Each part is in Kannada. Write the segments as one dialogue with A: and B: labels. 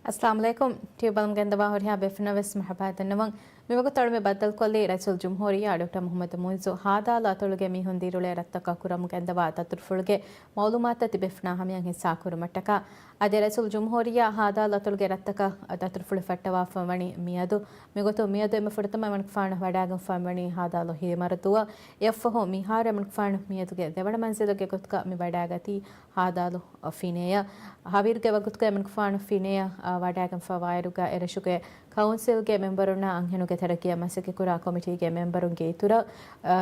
A: अस्सलाम वालेकुम ट्यूबल गंदवा और यहाँ बेफनवस महबाद नवंग मिवगु तळमे बदल ಕೊಲ್ಲಿ ರಸೂಲ್ ಜುಮ್ಹೂರಿಯಾ ಡಾಕ್ಟರ್ ಮೊಹಮ್ಮದ್ ಮುಯಿಜು ಹಾದಾಲ ತೊಳಗೆ ಮಿ ಹೊಂದಿರುಳೆ ರತ್ತಕ ಕುರಂ ಗಂದವಾ ತತುರ್ಫುಳ್ಗೆ ಮೌಲುಮಾತ ತಿಬೆಫ್ನಾ ಹಮಿಯಂ ಹಿಸ್ಸಾ ಕುರುಮಟ್ಟಕ ಅದೆ ರಸೂಲ್ ಜುಮ್ಹೂರಿಯಾ ಹಾದಾಲ ತೊಳಗೆ ರತ್ತಕ ತತುರ್ಫುಳ ಫಟ್ಟವಾ ಫಮಣಿ ಮಿಯದು ಮಿಗೊತು ಮಿಯದು ಎಮ ಫುಡತಮ ಮಣಕ್ ಫಾಣ ವಡಾಗಂ ಫಮಣಿ ಹಾದಾಲ ಹಿಮರತುವ ಎಫ್ಹೋ ಮಿಹಾರ ಮಣಕ್ ಫಾಣ ಮಿಯದುಗೆ ದೆವಡ ಮನ್ಸಿಲಗೆ ಗೊತ್ಕ ಮಿ ವಡಾಗತಿ ಹಾದಾಲು ಫಿನೆಯ ಹವೀರ್ಗೆ ವಗುತ್ಕ ಮಣಕ್ ಫಾಣ ಫಿನೆಯ ವಡಾಗಂ ಫವಾಯರುಗ ಎರಶುಗೆ ಕೌನ್ಸಿಲ್ಗೆ ಮೆಂಬರುನ ಅಂಹೆನುಗೆ ತರಕಿಯ ಮಸಕೆ ಕುರಾ ಕಮಿಟಿಗೆ ಮೆಂಬರುಂಗೆ ಇತುರ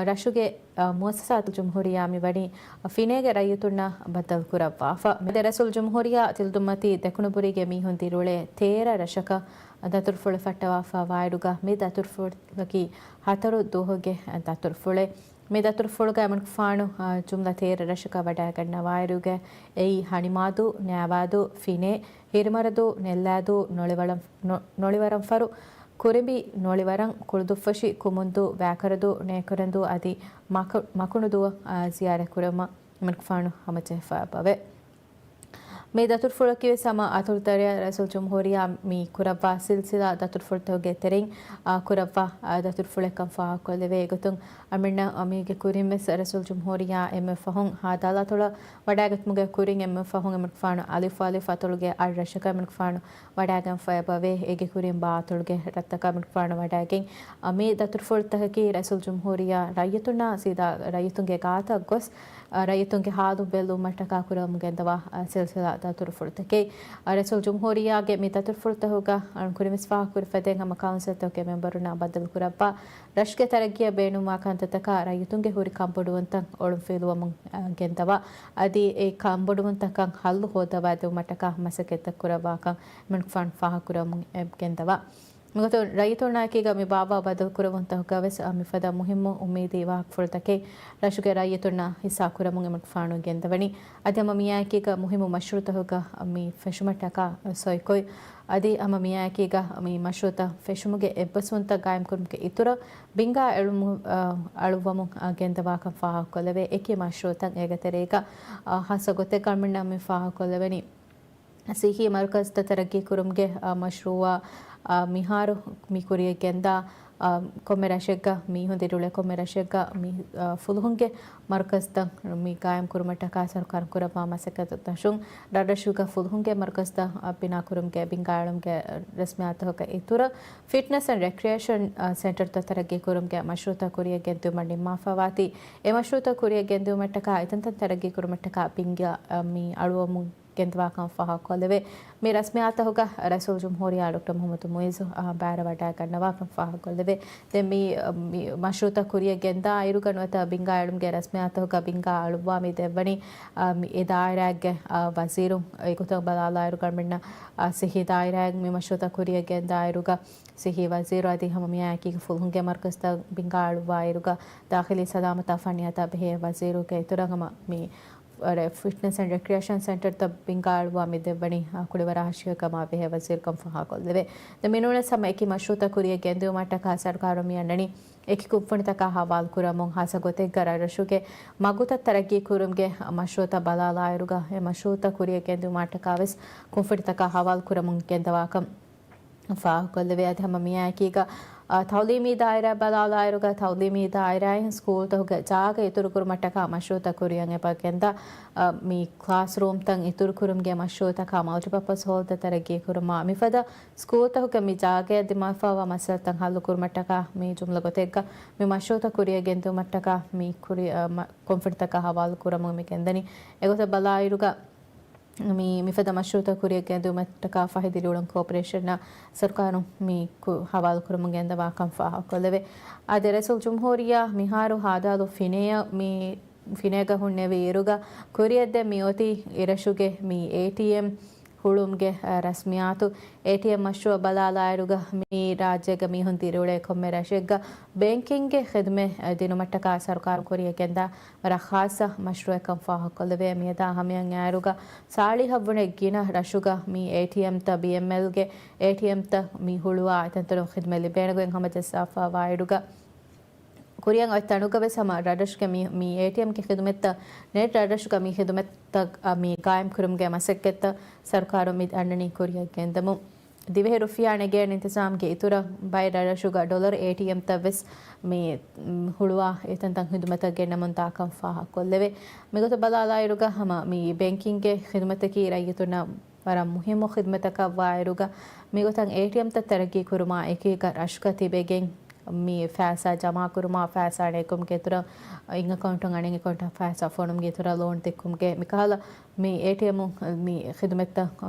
A: ರಶುಗೆ ಮುಅಸ್ಸಸಾತು ಜುಮ್ಹೂರಿಯಾ ಮಿವಡಿ ಫಿನೆಗೆ ರೈಯುತುನ್ನ ಬದಲ್ ಕುರ ವಾಫ ಮೆದೆ ರಸೂಲ್ ಜುಮ್ಹೂರಿಯಾ ತಿಲ್ದುಮ್ಮತಿ ದೆಕುನುಬುರಿಗೆ ಮೀಹೊಂದಿರುಳೆ ತೇರ ರಶಕ ದತುರ್ಫುಳ ಫಟ್ಟವಾಫ ವಾಯಡುಗ ಮಿ ದತುರ್ಫುಳಗಿ ಹತರು ದೋಹಗೆ ದತುರ್ಫುಳೆ ಮಿ ದತುರ್ಫುಳಗ ಮಣಕ್ ಫಾಣು ಜುಮ್ಲ ತೇರ ರಶಕ ವಡಾಗಣ್ಣ ವಾಯರುಗೆ ಎಯಿ ಹಣಿಮಾದು ನ್ಯಾವಾದು ಫಿನೆ ಹಿರಿಮರದು ನೆಲ್ಲಾದು ನೊಳಿವರಂ ಫರು ಕುರಿಬಿ ನೊಳಿವರಂ ಕುಳ್ದುಫಶಿ ಕುಮುಂದು ವ್ಯಾಕರದು ನೇಕರಂದು ಅದಿ ಮಕುಣುದು ಜಿಯಾರೆ ಕುರಮ ಮಣಕ್ ಫಾಣು ಹಮಚೆಫಾ ಬವೆ මේ දතුර්ෆුලකිවේ සම අතුරුතරය රසූල් ජුම්හූරියා මී කුරව්වා සිල්සිලා දතුර්ෆුල්තෝගේ තෙරින් කුරව්වා දතුර්ෆුලකම් ෆා කොලෙවේ ගතුන් අමින්න අමීගේ කුරින්මස් රසූල් ජුම්හූරියා එම ෆහුන් හාදාලා තොල වඩාගත් මුගේ කුරින් එම ෆහුන් එම ෆාන අලිෆ් අලිෆ් අතොලගේ අල් රෂක එම ෆාන වඩාගම් ෆයබවේ ඒගේ කුරින් බා අතොලගේ රත්තක එම ෆාන වඩාගෙන් මේ දතුර්ෆුල්තකී රසූල් ජුම්හූරියා රයතුනා සීදා රයතුන්ගේ ගාත ගොස් ರೈತುಂಗೆ ಹಾದು ಬೆಲ್ಲು ಮಟ್ಟಕ ಕುರಂ ಗೆಂದವಾ ಸಿಲ್ಸಿಲಾ ದತುರ್ಫುಳ್ತಕೆ ರಸೂಲ್ ಜುಮ್ಹೂರಿಯಾಗೆ ಮಿ ದತುರ್ಫುಳ್ತ ಹೋಗ ಕುರಿಮಿಸ್ಫಾ ಕುರಿಫದೆ ನಮ್ಮ ಕೌನ್ಸಿಲ್ತೋಗೆ ಮೆಂಬರುನ ಬದಲ್ ಕುರಪ್ಪ ರಶ್ಗೆ ತರಗಿಯ ಬೇಣು ಮಾಕಾಂತತಕ ರೈತುಂಗೆ ಹುರಿ ಕಂಬಡುವಂತ ಒಳು ಫೀಲುವ ಗೆಂದವಾ ಅದಿ ಏ ಕಂಬಡುವಂತಕ ಹಲ್ಲು ಹೋದವಾದು ಮಟ್ಟಕ ಮಸಕೆತ್ತ ಕುರವಾಕ ಮಣ್ ಫಾನ್ ಫಾಹ ಕುರಂ ಗೆಂದವಾ ಮಗತು ರೈತುನಾಕಿಗ ಮಿ ಬಾಬಾ ಬದಲ್ ಕುರವಂತ ಗವೆಸ್ ಮಿ ಫದ ಮುಹಿಮ್ಮು ಉಮ್ಮೀದಿ ವಾಕ್ ಫುಳ್ತಕೆ ರಶುಗೆ ರೈತುನ ಹಿಸ್ಸಾ ಕುರಮುಗೆ ಮಟ್ ಫಾಣು ಗೆಂದವನಿ ಅದಮ ಮಿಯಾಕಿಗ ಮುಹಿಮ್ಮು ಮಶ್ರೂತ ಹೋಗ ಮಿ ಫೆಶುಮಟಕ ಸೊಯ್ಕೊಯ್ ಅದಿ ಅಮ ಮಿಯಾಕಿಗ ಮಿ ಮಶ್ರೂತ ಫೆಶುಮುಗೆ ಎಬ್ಬಸುವಂತ ಗಾಯಂ ಕುರುಮ್ಗೆ ಇತುರ ಬಿಂಗಾ ಅಳುವಮು ಗೆಂದವಾಕ ಫಾಹ ಕೊಲವೆ ಏಕೆ ಮಶ್ರೂತ ಏಗತೆರೇಗ ಹಸ ಗೊತ್ತೆ ಕಳ್ಮಿಣ್ಣ ಮಿ ಫಾಹ ಕೊಲವೆನಿ ಸಿಹಿ ಮರ್ಕಜ್ ತರಗಿ ಕುರುಮ್ಗೆ ಮಶ್ರೂವ ಮಿಹಾರು ಮಿ ಕುರಿಯ ಗೆಂದ ಕೊಮ್ಮೆ ರಶೆಗ್ಗ ಮೀ ಹೊಂದಿರುಳೆ ಕೊಮ್ಮೆ ರಶೆಗ್ಗ ಮೀ ಫುಲ್ಹುಂಗೆ ಮರ್ಕಜ್ದ ಮೀ ಗಾಯಂ ಕುರುಮಟ್ಟಕ ಸರ್ಕಾರ ಕುರಮ ಮಸಕದ ತಶುಂ ಡಡಶುಗ ಫುಲ್ಹುಂಗೆ ಮರ್ಕಜ್ದ ಬಿನಾ ಕುರುಮ್ಗೆ ಬಿಂಗಾಳಂಗೆ ರಸ್ಮಿ ಆತಹಕ ಇತುರ ಫಿಟ್ನೆಸ್ ಅಂಡ್ ರೆಕ್ರಿಯೇಷನ್ ಸೆಂಟರ್ ತರಗಿ ಕುರುಮ್ಗೆ ಮಶ್ರೂತ ಕುರಿಯ ಗೆಂದು ಮಂಡಿ ಮಾಫವಾತಿ ಎ ಮಶ್ರೂತ ಕುರಿಯ ಗೆಂದು ಮಟ್ಟಕ ಐತಂತ ತರಗಿ ಕುರುಮಟ್ಟಕ ಬಿಂಗ ಮೀ ಅಳುವ ಗೆಂದವಾಕಂ ಫಹ ಕೊಲವೆ ಮೇ ರಸ್ಮಿ ಆತ ಹೋಗ ರಸೂಲ್ ಜುಮ್ಹೂರಿಯಾ ಡಾಕ್ಟರ್ ಮೊಹಮ್ಮದ್ ಮುಯಿಜು ಬ್ಯಾರ ವಡಾಗಣ್ಣವಾಕಂ ಫಹ ಕೊಲವೆ ದೆ ಮೀ ಮಶ್ರೂತ ಕುರಿಯ ಗೆಂದ ಐರುಗಣವತ ಬಿಂಗಾ ಎಳುಮ್ಗೆ ರಸ್ಮಿ ಆತ ಹೋಗ ಬಿಂಗಾ ಅಳುವಾ ಮಿ ದೆವ್ವಣಿ ಎ ದಾಯರಾಗ್ಗೆ ವಜೀರು ಏಕುತ ಬಲಾಲ ಐರುಗಣ್ಮಿಣ್ಣ ಸಿಹಿ ದಾಯರಾಗ್ ಮಿ ಮಶ್ರೂತ ಕುರಿಯ ಗೆಂದ ಐರುಗ ಸಿಹಿ ವಜೀರು ಅದಿ ಹಮ ಮಿಯಾಕಿಗೆ ಫುಲ್ಹುಂಗೆ ಮರ್ಕಸ್ದ ಬಿಂಗಾ ಅಳುವಾ ಐರುಗ ದಾಖಿಲಿ ಸಲಾಮತ ಫನಿಯತ ಬೆಹೆ ವಜೀರುಗೆ ಇತುರಂಗಮ ಮಿ ಫಿಟ್ನೆಸ್ ಅಂಡ್ ರೆಕ್ರಿಯೇಷನ್ ಸೆಂಟರ್ ತ ಬಿಂಗಾಳುವ ಮಿದೆವ್ವಣಿ ಕುಡಿವರ ಹಶಿಯಕ ಮಾವೆಹೆ ವಜೀರ್ ಕಂಫ ಹಾಕೊಲ್ಲೆವೆ ದ ಮಿನುಣ ಸಮಯಕ್ಕೆ ಮಶ್ರೂತ ಕುರಿಯ ಗೆಂದು ಮಟ್ಟಕ ಸರ್ಕಾರ ಮಿಯಣ್ಣಣಿ ಏಕಿ ಕುಪ್ಪಣಿತಕ ಹವಾಲ್ ಕುರಮುಂ ಹಾಸ ಗೊತೆಗ್ಗರ ರಶುಗೆ ಮಗುತ ತರಗಿ ಕುರುಮ್ಗೆ ಮಶ್ರೂತ ಬಲಾಲ ಆಯರುಗ ಎ ಮಶ್ರೂತ ಕುರಿಯ ಗೆಂದು ಮಟ್ಟಕ ವೆಸ್ ಕುಂಫಣಿತಕ ಹವಾಲ್ ಕುರಮುಂ ಗೆಂದವಾಕಂ ಫಾ ಕೊಲ್ಲೆವೆ ಅದ ಹಮ ಮಿಯಾಕೀಗ ತೌಲೀಮಿ ದಾಯರ ಬಲಾಲಾಯರುಗ ತೌಲೀಮಿ ದಾಯರಾಯ ಸ್ಕೂಲ್ ತಹುಗ ಜಾಗ ಇತುರು ಕುರುಮಟ್ಟಕ ಮಶ್ರೂತ ಕುರಿಯಂಗೆ ಬಗೆಂದ ಮೀ ಕ್ಲಾಸ್ ರೂಮ್ ತಂಗ್ ಇತುರು ಕುರುಮ್ಗೆ ಮಶ್ರೂತಕ ಮಲ್ಟಿಪರ್ಪಸ್ ಹೋಲ್ ತರಗಿ ಕುರುಮ ಮಿಫದ ಸ್ಕೂಲ್ ತಹುಗ ಮಿ ಜಾಗೆ ದಿಮಾಫಾವ ಮಸಲ್ ತಂಗ್ ಹಲ್ಲು ಕುರುಮಟ್ಟಕ ಮೀ ಜುಮ್ಲ ಗೊತೆಗ್ಗ ಮಿ ಮಶ್ರೂತ ಕುರಿಯಗೆಂದು ಮಟ್ಟಕ ಮೀ ಕುರಿ ಕೊಂಫಿಡ್ತಕ ಹವಾಲು ಕುರಮ ಮಿ ಕೆಂದನಿ ಎಗೊತ ಬಲಾಯರುಗ ಮೀ ಮಿಫದ ಮಶ್ರೂತ ಕುರಿಯಗೆಂದು ಮಟ್ಟಕ ಫಹಿದಿಲುಳಂ ಕೋಪರೇಷನ್ನ ಸರ್ಕಾರ ಮೀ ಹವಾಲು ಕುರುಮಗೆಂದ ವಾಕಂ ಫಾಹ ಕೊಲ್ಲವೆ ಅದೆ ರಸೂಲ್ ಜುಮ್ಹೂರಿಯಾ ಮಿಹಾರು ಹಾದಾಲು ಫಿನೆಯ ಮೀ ಫಿನೆಗ ಹುಣ್ಣೆವೆ ಇರುಗ ಕುರಿಯದ್ದೆ ಮಿಯೋತಿ ಇರಶುಗೆ ಮೀ ATM ಹುಳುಮ್ಗೆ ರಸ್ಮಿಯಾತು ATM ಮಶ್ರೂವ ಬಲಾಲಾಯರುಗ ಮೀ ರಾಜ್ಯಗ ಮೀ ಹೊಂದಿರುಳೆ ಕೊಮ್ಮೆ ರಶೆಗ್ಗ ಬ್ಯಾಂಕಿಂಗ್ಗೆ ಖಿದ್ಮೆ ದಿನು ಮಟ್ಟಕ ಸರ್ಕಾರ ಕೊರಿಯಗೆಂದ ವರ ಖಾಸ ಮಶ್ರೂವ ಕಂಫಾ ಕೊಲ್ಲವೆ ಮಿಯದ ಹಮಿಯಂ ಯಾರುಗ ಸಾಳಿ ಹವ್ವಣೆ ಗಿನ ರಶುಗ ಮೀ ATM ತ BMLಗೆ ATM ತ ಮೀ ಹುಳುವ ಆಯ್ತಂತನು ಖಿದ್ಮೆಲಿ ಬೇಣಗುವೆಂ ಹಮಜ ಸಾಫಾ ವಾಯಡುಗ कुरियंग तणुगवे समा राडश के मी ATM के खिदमत नेट राडश का मी खिदमत तक मी कायम खुरम के मसक्केत सरकारों में अन्नी कुरिया केंदमु ದಿವೆ ರುಫಿಯಾನೆಗೆ ಇಂತಜಾಮ್ಗೆ ಇತುರ ಬೈರಶುಗ ಡಾಲರ್ ATM ತವೆಸ್ ಮೇ ಹುಳುವ ಏತಂತಂ ಖಿದ್ಮತಗೆ ನಮಂತ ಕಂಫಾ ಕೊಲ್ಲೆವೆ ಮಿಗತ ಬಲಾಲಾಯಿರುಗ ಹಮ ಮೀ ಬ್ಯಾಂಕಿಂಗ್ಗೆ ಖಿದ್ಮತಕಿ ರೈತುನ ವರ ಮುಹಿಮ ಖಿದ್ಮತಕ ವಾಯಿರುಗ ಮಿಗತಂ ATM ತ ತರಗಿ ಕುರುಮಾ ಏಕೀಗ ರಶ್ಕತಿ ಬೆಗೆಂ ಮೀ ಫෑಸಾ ಜಮಾ ಕುರುಮಾ ಫෑಸಾಣೆ ಕುಮ್ಗೆ ತುರ ಇಂಗ ಅಕೌಂಟ್ ಅಣೆಂಗೆ ಅಕೌಂಟ್ ಫෑಸಾ ಫೋನಮ್ಗೆ ತುರ ಲೋನ್ ತೆಕ್ಕುಮ್ಗೆ ಮಿಕಾಲ ಮೀ ATM ಮೀ ಖಿದ್ಮತ್ತ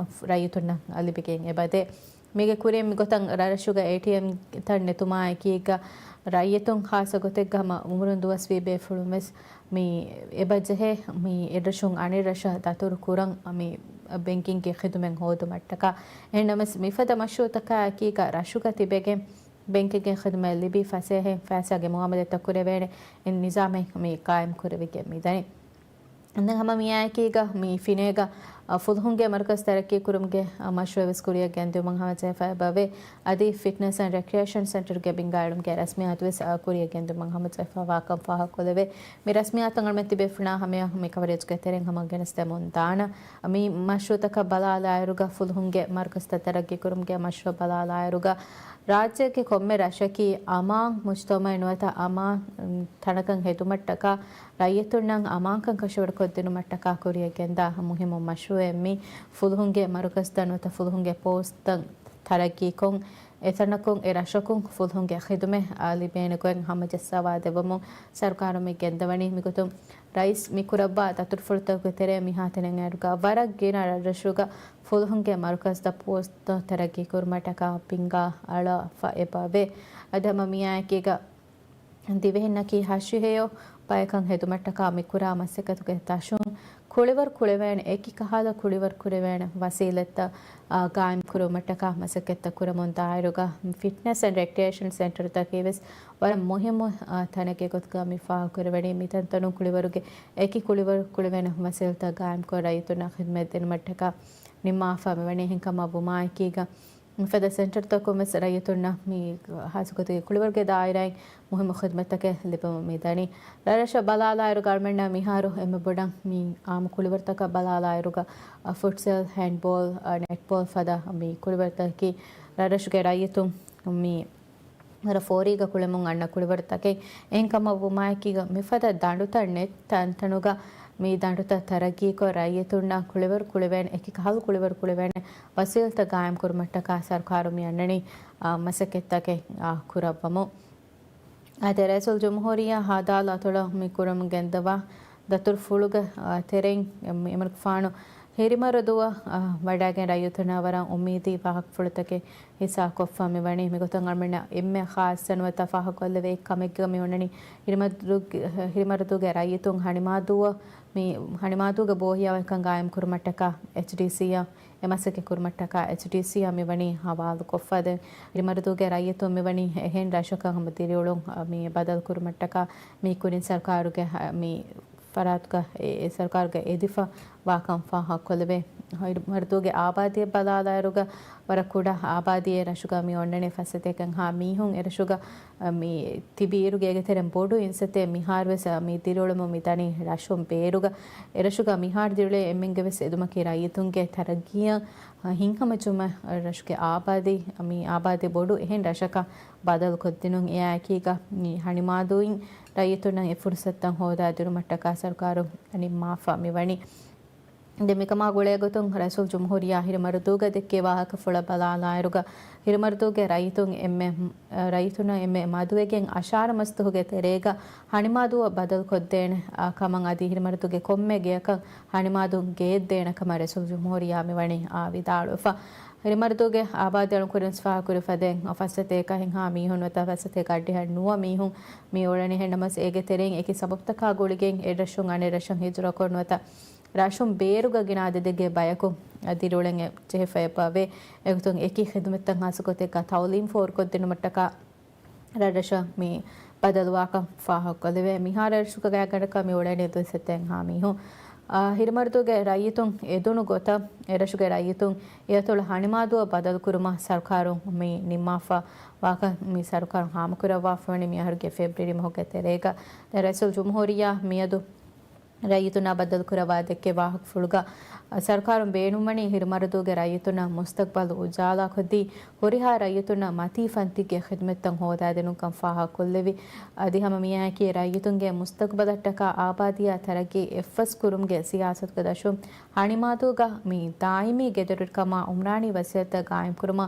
A: ರೈತುನ್ನ ಅಲ್ಲಿ ಬೆಗೆಂ ಎಬದೆ ಮಿಗೆ ಕುರೆ ಮಿಗೊತಂ ರರಶುಗ ATM ತಣ್ಣೆ ತುಮಾ ಏಕೀಗ ರೈತುಂ ಖಾಸ ಗೊತೆಗ್ಗಮ ಉಮರುನ್ ದುವಸ್ವಿ ಬೇಫುಳುಮೆಸ್ ಮೀ ಎಬಜೆಹೆ ಮೀ ಎಡ್ರಶುಂ ಅಣಿರಶ ದತುರು ಕುರಂ ಮೀ ಬ್ಯಾಂಕಿಂಗ್ಗೆ ಖಿದ್ಮೆಂ ಹೋದು ಮಟ್ಟಕ ಎನ್ನಮಸ್ ಮಿಫದ ಮಶೂತಕ ಏಕೀಗ ರಶುಗ ತಿಬೆಗೆ ಬ್ಯಾಂಕಿಂಗ್ಗೆ ಖಿದ್ಮೆ ಲಿಬಿ ಫಸೆಹೆ ಫෑಸಾಗೆ ಮುಹಮ್ಮದ್ ತಕುರೆವೇಣೆ ಇನ್ ನಿಜಾಮೆ ಮೀ ಕಾಯಂ ಕುರೆವಿಗೆ ಮಿದನಿ ಅಂದ ಹಮ ಮಿಯಾಕೀಗ ಮೀ ಫಿನೇಗ ಫುಲ್ಹುಂಗೆ ಮರ್ಕಸ್ ತರಕ್ಕಿ ಕುರುಮ್ಗೆ ಮಶ್ರೂವೆಸ್ ಕುರಿಯಗೆ ಅಂದು ಮಂಗಮ ಜೆಫಾ ಬವೆ ಅದಿ ಫಿಟ್ನೆಸ್ ಅಂಡ್ ರೆಕ್ರಿಯೇಷನ್ ಸೆಂಟರ್ಗೆ ಬಿಂಗಾಡುಮ್ಗೆ ರಸ್ಮಿಯಾತ್ವೆಸ್ ಕುರಿಯಗೆ ಅಂದು ಮಂಗಮ ಜೆಫಾ ವಾಕಂ ಫಾಹ ಕೊಲೆವೆ ಮಿ ರಸ್ಮಿಯಾತಂಗಳ ಮೆತ್ತಿ ಬೆಫ್ನಾ ಹಮೆ ಮಿ ಕವರೇಜ್ಗೆ ತೆರೆಂಗ್ ಹಮ ಗೆನಸ್ತೆ ಮುಂದಾಣ ಮಿ ಮಶ್ರೂತಕ ಬಲಾಲಾಯರುಗ ಫುಲ್ಹುಂಗೆ ಮರ್ಕಸ್ ತರಕ್ಕಿ ಕುರುಮ್ಗೆ ಮಶ್ರೂ ಬಲಾಲಾಯರುಗ ರಾಜ್ಯಕ್ಕೆ ಕೊಮ್ಮೆ ರಶಕಿ ಅಮಾಂಗ್ ಮುಜ್ತಮ ಎನ್ನುವತ ಅಮಾ ತಣಕಂ ಹೆದುಮಟ್ಟಕ ರೈತುಣ್ಣಂ ಅಮಾಂಕಂ ಕಶವಡ ಕೊದ್ದಿನು ಮಟ್ಟಕ ಕುರಿಯಗೆಂದ ಮುಹಿಮ ಮಶ್ರೂ ಎಮ್ಮಿ ಫುಲ್ಹುಂಗೆ ಮರುಕಸ್ತನ್ವತ ಫುಲ್ಹುಂಗೆ ಪೋಸ್ತಂ ತರಕ್ಕಿ ಕೊಂ ಎತನಕೊಂ ಎ ರಶಕೊಂ ಫುಲ್ಹುಂಗೆ ಖಿದುಮೆ ಆಲಿಬೇನಕೊಂ ಹಮಜಸ್ಸವಾ ದೆವಮು ಸರ್ಕಾರಮಿ ಗೆಂದವಣಿ ಮಿಗುತುಂ ರೈಸ್ ಮಿಕುರಬ್ಬ ತತುರ್ಫುಲ್ತಗೆ ತೆರೆ ಮಿಹಾತೆನೆಂ ಅರುಗ ವರಗ್ ಗೇನ ರಶುಗ ಫುಲ್ಹುಂಗೆ ಮರುಕಸ್ದ ಪೋಸ್ತ ತರಕ್ಕಿ ಕುರ್ಮಟಕ ಪಿಂಗಾ ಅಳ ಫ ಎಬವೆ ಅದಮ ಮಿಯಾಕೀಗ ದಿವೆಹಿನ್ನಕಿ ಹಶಿಹೆಯೋ ಪಾಯಕಂ ಹೆದುಮಟ್ಟಕ ಮಿಕುರಾ ಮಸ್ಸೆಕತುಗೆ ತಶುಂ ಕುಳಿವರ್ ಕುಳಿವೇಣ ಏಕಿ ಕಹಾದ ಕುಳಿವರ್ ಕುಳಿವೇಣ ವಸೀಲತ್ತ ಗಾಯಂ ಕುರುಮಟ್ಟಕ ಮಸಕೆತ್ತ ಕುರಮುಂತ ಆಯ್ರುಗ ಫಿಟ್ನೆಸ್ ಅಂಡ್ ರೆಕ್ರಿಯೇಷನ್ ಸೆಂಟರ್ ತಕೇವೆಸ್ ವರ ಮುಹಿಮ ತನಗೆ ಗೊತ್ಗ ಮಿಫಾ ಕುರವೆಣಿ ಮಿತಂತನು ಕುಳಿವರುಗೆ ಏಕಿ ಕುಳಿವರ್ ಕುಳಿವೇಣ ವಸೀಲತ್ತ ಗಾಯಂ ಕೊ ರೈತುನ ಖಿದ್ಮತ್ತಿನ ಮಟ್ಟಕ ನಿಮ್ಮ ಆಫಾ ಮೆವಣಿ ಹಿಂಕಮ ಬುಮಾಯ್ಕೀಗ ಫೆದ ಸೆಂಟರ್ ತಕೊಮೆಸ್ ರೈತುನ್ನ ಮೀ ಹಾಸುಕತಿಗೆ ಕುಳಿವರ್ಗೆ ದಾಯಿರಾಯ್ ಮುಹಿಮ ಖಿದ್ಮತ್ತಕ್ಕೆ ಲಿಪ ಮೀದಾನಿ ರರಶ ಬಲಾಲಾಯರು ಗಾರ್ಮೆಂಟ್ನ ಮಿಹಾರು ಎಮ್ಮೆ ಬುಡಂ ಮೀ ಆಮ ಕುಳಿವರ್ತಕ ಬಲಾಲಾಯರುಗ ಫುಟ್ಸೆಲ್ ಹ್ಯಾಂಡ್ಬಾಲ್ ನೆಟ್ಬಾಲ್ ಫದ ಮೀ ಕುಳಿವರ್ತಕಿ ರರಶಗೆ ರೈತು ಮೀ ಮರ ಫೋರಿಗ ಕುಳಿಮುಂ ಅಣ್ಣ ಕುಳಿವರ್ತಕೆ ಎಂಕಮ್ಮ ಬುಮಾಯಕೀಗ ಮಿಫದ ದಾಂಡುತ ನೆಟ್ ತಂತನುಗ ಮೀ ದಾಂಡುತ ತರಗಿ ಕೊ ರೈತುಣ್ಣ ಕುಳಿವರ್ ಕುಳಿವೇಣ ಏಕಿ ಕಾಲು ಕುಳಿವರ್ ಕುಳಿವೇಣ ವಸೀಲ್ತ ಗಾಯಂ ಕುರ್ಮಟ್ಟಕ ಸರ್ಕಾರು ಮಿ ಅಣ್ಣಣಿ ಮಸಕೆತ್ತಕೆ ಕುರಬ್ಬಮು ಅದೇ ರೈಸುಲ್ ಜುಮ್ಹೂರಿಯ ಹಾದಾಲ್ ಅತೊಳ ಮಿ ಕುರಮ್ ಗೆಂದವ ದತುರ್ ಫುಳುಗ ತೆರೆಂಗ್ ಎಮರ್ಕ್ ಫಾಣು ಹಿರಿಮರದುವ ವಡಾಗೆ ರೈತುನವರ ಉಮ್ಮೀದಿ ವಾಹಕ್ ಫುಳತಕೆ ಹಿಸಾ ಕೊಫ್ಫ ಮಿವಣಿ ಮಿಗುತಂಗಳ್ಮೆಣ್ಣ ಎಮ್ಮೆ ಖಾಸನ್ವತ ಫಾಹ ಕೊಲ್ಲವೆ ಕಮೆಗ್ಗ ಮಿವಣಿ ಹಿರಿಮರದುಗೆ ರೈತುಂಗ್ ಹಣಿಮಾದುಗ ಬೋಹಿಯಾವಕಂ ಗಾಯಂ ಕುರುಮಟ್ಟಕ HDCಯ ಎಮಸಕೆ ಕುರುಮಟ್ಟಕ HDCಯ ಮಿವಣಿ ಹವಾಲು ಕೊಫ್ಫದೆ ಹಿರಿಮರದುಗೆ ರೈತು ಮಿವಣಿ ಹೆನ್ ರಾಶಕ ಹಮದಿರಿಯೋಳು ಮಿ ಬದಲ್ ಕುರುಮಟ್ಟಕ ಮಿ ಕುರಿನ್ ಸರ್ಕಾರುಗೆ ಮಿ ಫರಾತ್ಗ ಸರ್ಕಾರಗೆ ಎದಿಫ ವಾಕಂ ಫಾಹ ಕೊಲವೆ ಮರ್ದುಗೆ ಆಬಾದಿಯ ಬಲಾದಾಯರುಗ ವರ ಕೂಡ ಆಬಾದಿಯ ರಶುಗ ಮಿ ಒಣ್ಣನೆ ಫಸತೆಕಂ ಹಾ ಮೀಹುಂ ಎರಶುಗ ಮಿ ತಿಬೀರುಗೆ ಎಗೆತೆರೆಂ ಬೋಡು ಇನ್ಸತೆ ಮಿಹಾರ್ವೆಸ ಮಿ ತಿರೋಳಮ ಮಿತಾನಿ ರಶುಂ ಬೇರುಗ ಎರಶುಗ ಮಿಹಾರ್ ದಿರುಳೆ ಎಮ್ಮೆಂಗೆವೆಸ್ ಎದುಮಕಿ ರೈತುಂಗೆ ತರಗಿಯ ಹಿಂಕಮ ಚುಮ ರಶುಗೆ ಆಬಾದಿ ಮಿ ಆಬಾದಿ ಬೋಡು ಎಹೆನ್ ರಶಕ ಬದಲ್ ಕೊದ್ದಿನುಂ ಎ ಆಕೀಗ ಮಿ ಹಣಿಮಾದುಯಿಂ ರೈತುನ ಎ ಫುರ್ಸತ್ತಂ ಹೋದ ದುರುಮಟ್ಟಕ ಸರ್ಕಾರು ಅನಿ ಮಾಫಾ ಮಿವಣಿ ದೆಮಿಕಮಾ ಗುಳೆಗೊತುಂ ರೈಸುಲ್ ಜುಮ್ಹೂರಿಯಾ ಹಿರಿಮರದುಗ ದೆಕ್ಕೆ ವಾಹಕ ಫುಳ ಬಲಾಲಾಯರುಗ ಹಿರಿಮರದುಗೆ ರೈತುನ ಎಮ್ಮೆ ಮದುವೆಗೆ ಅಶಾರ ಮಸ್ತುಗೆ ತೆರೆಗ ಹಣಿಮಾದುವ ಬದಲ್ ಕೊದ್ದೇಣೆ ಕಮಂ ಅದಿ ಹಿರಿಮರದುಗೆ ಕೊಮ್ಮೆ ಗೆಯಕ ಹಣಿಮಾದು ಗೇದ್ದೇಣ ಕಮ ರೈಸುಲ್ ಜುಮ್ಹೂರಿಯಾ ಮಿವಣಿ ವಿದಾಳುಫ ಹಿರಿಮರದುಗೆ ಆಬಾದಳು ಕುರಿನ್ ಸ್ಫಾ ಕುರಿ ಫದೆಂ ಫಸತೆ ಕಹಿಂ ಹಾ ಮೀಹುನ್ ವತ ಫಸತೆ ಕಡ್ಡಿ ಹಣ್ಣುವ ಮೀಹುಂ ಮೀ ಒಳನೆ ಹೆಣ್ಣಮಸ್ ಏಗೆ ತೆರೆಂ ಏಕಿ ಸಬಬ್ತಕ ಗುಳಿಗೆಂ ಎಡ್ರಶುಂ ಅನೆ ರಶಂ ಹಿಜುರ ಕೊನ್ವತ ರಾಶುಂ ಬೇರುಗ ಗಿನಾದೆಗೆ ಬಯಕು ಅದಿರೋಳೆಂ ಚೆಹಫಯಪವೆ ಎಗುತುಂ ಏಕಿ ಖಿದ್ಮತ್ತಂ ಹಾಸುಕೊತೆ ಕ ತೌಲೀಂ ಫೋರ್ ಕೊದ್ದಿನ ಮಟ್ಟಕ ರಡಶ ಮೀ ಬದಲುವಾಕ ಫಾಹ ಕೊಲೆವೆ ಮಿಹಾರ ಶುಕ ಗಡಕ ಮಿ ಒಳನೆ ದೊಸೆತೆಂ ಹಾ ಮೀಹುಂ ಹಿರಿಮರದುಗೆ ರೈತುಂ ಎದುನು ಗೊತ್ತ ಎರಶುಗೆ ರೈತುಂ ಎತೊಳ ಹಣಿಮಾದುವ ಬದಲು ಕುರುಮ ಸರ್ಕಾರು ಮಿ ನಿಮ್ಮಾಫ ವಾಕ ಮಿ ಸರ್ಕಾರು ಹಾಮಕುರವಾ ಫಣಿ ಮಿಹರ್ಗೆ ಫೆಬ್ರವರಿ ಮೊಹಗೆ ತೆರೆಗ ರೈಸುಲ್ ಜುಮ್ಹೂರಿಯಾ ಮಿಯದು ರೈತುನ ಬದಲು ಕುರವಾದಕ್ಕೆ ವಾಹಕ್ ಫುಳುಗ ಸರ್ಕಾರಂ ಬೇಣುಮಣಿ ಹಿರಮರದುಗೆ ರೈತುನ ಮುಸ್ತಕ್ಬಲ್ ಉಜಾಲಾ ಕೊದ್ದಿ ಹೊರಿಹಾ ರೈತುನ ಮತಿ ಫಂತಿಗೆ ಖಿದ್ಮತ್ತಂ ಹೋದಾದೆನು ಕಂಫಾಹ ಕೊಲ್ಲೆವಿ ಅದಿಹಮ ಮಿಯಾಕಿ ರೈತುಂಗೆ ಮುಸ್ತಕ್ಬಲಟ್ಟಕ ಆಬಾದಿಯ ತರಗಿ ಎಫ್ಎಸ್ ಕುರುಂಗೆ ಸಿಯಾಸತ್ ಗದಶು ಹಣಿಮಾದುಗ ಮಿ ದಾಯಿಮಿ ಗೆದರುಕಮ ಉಮ್ರಾಣಿ ವಸಿಯತ ಗಾಯಂ ಕುರುಮ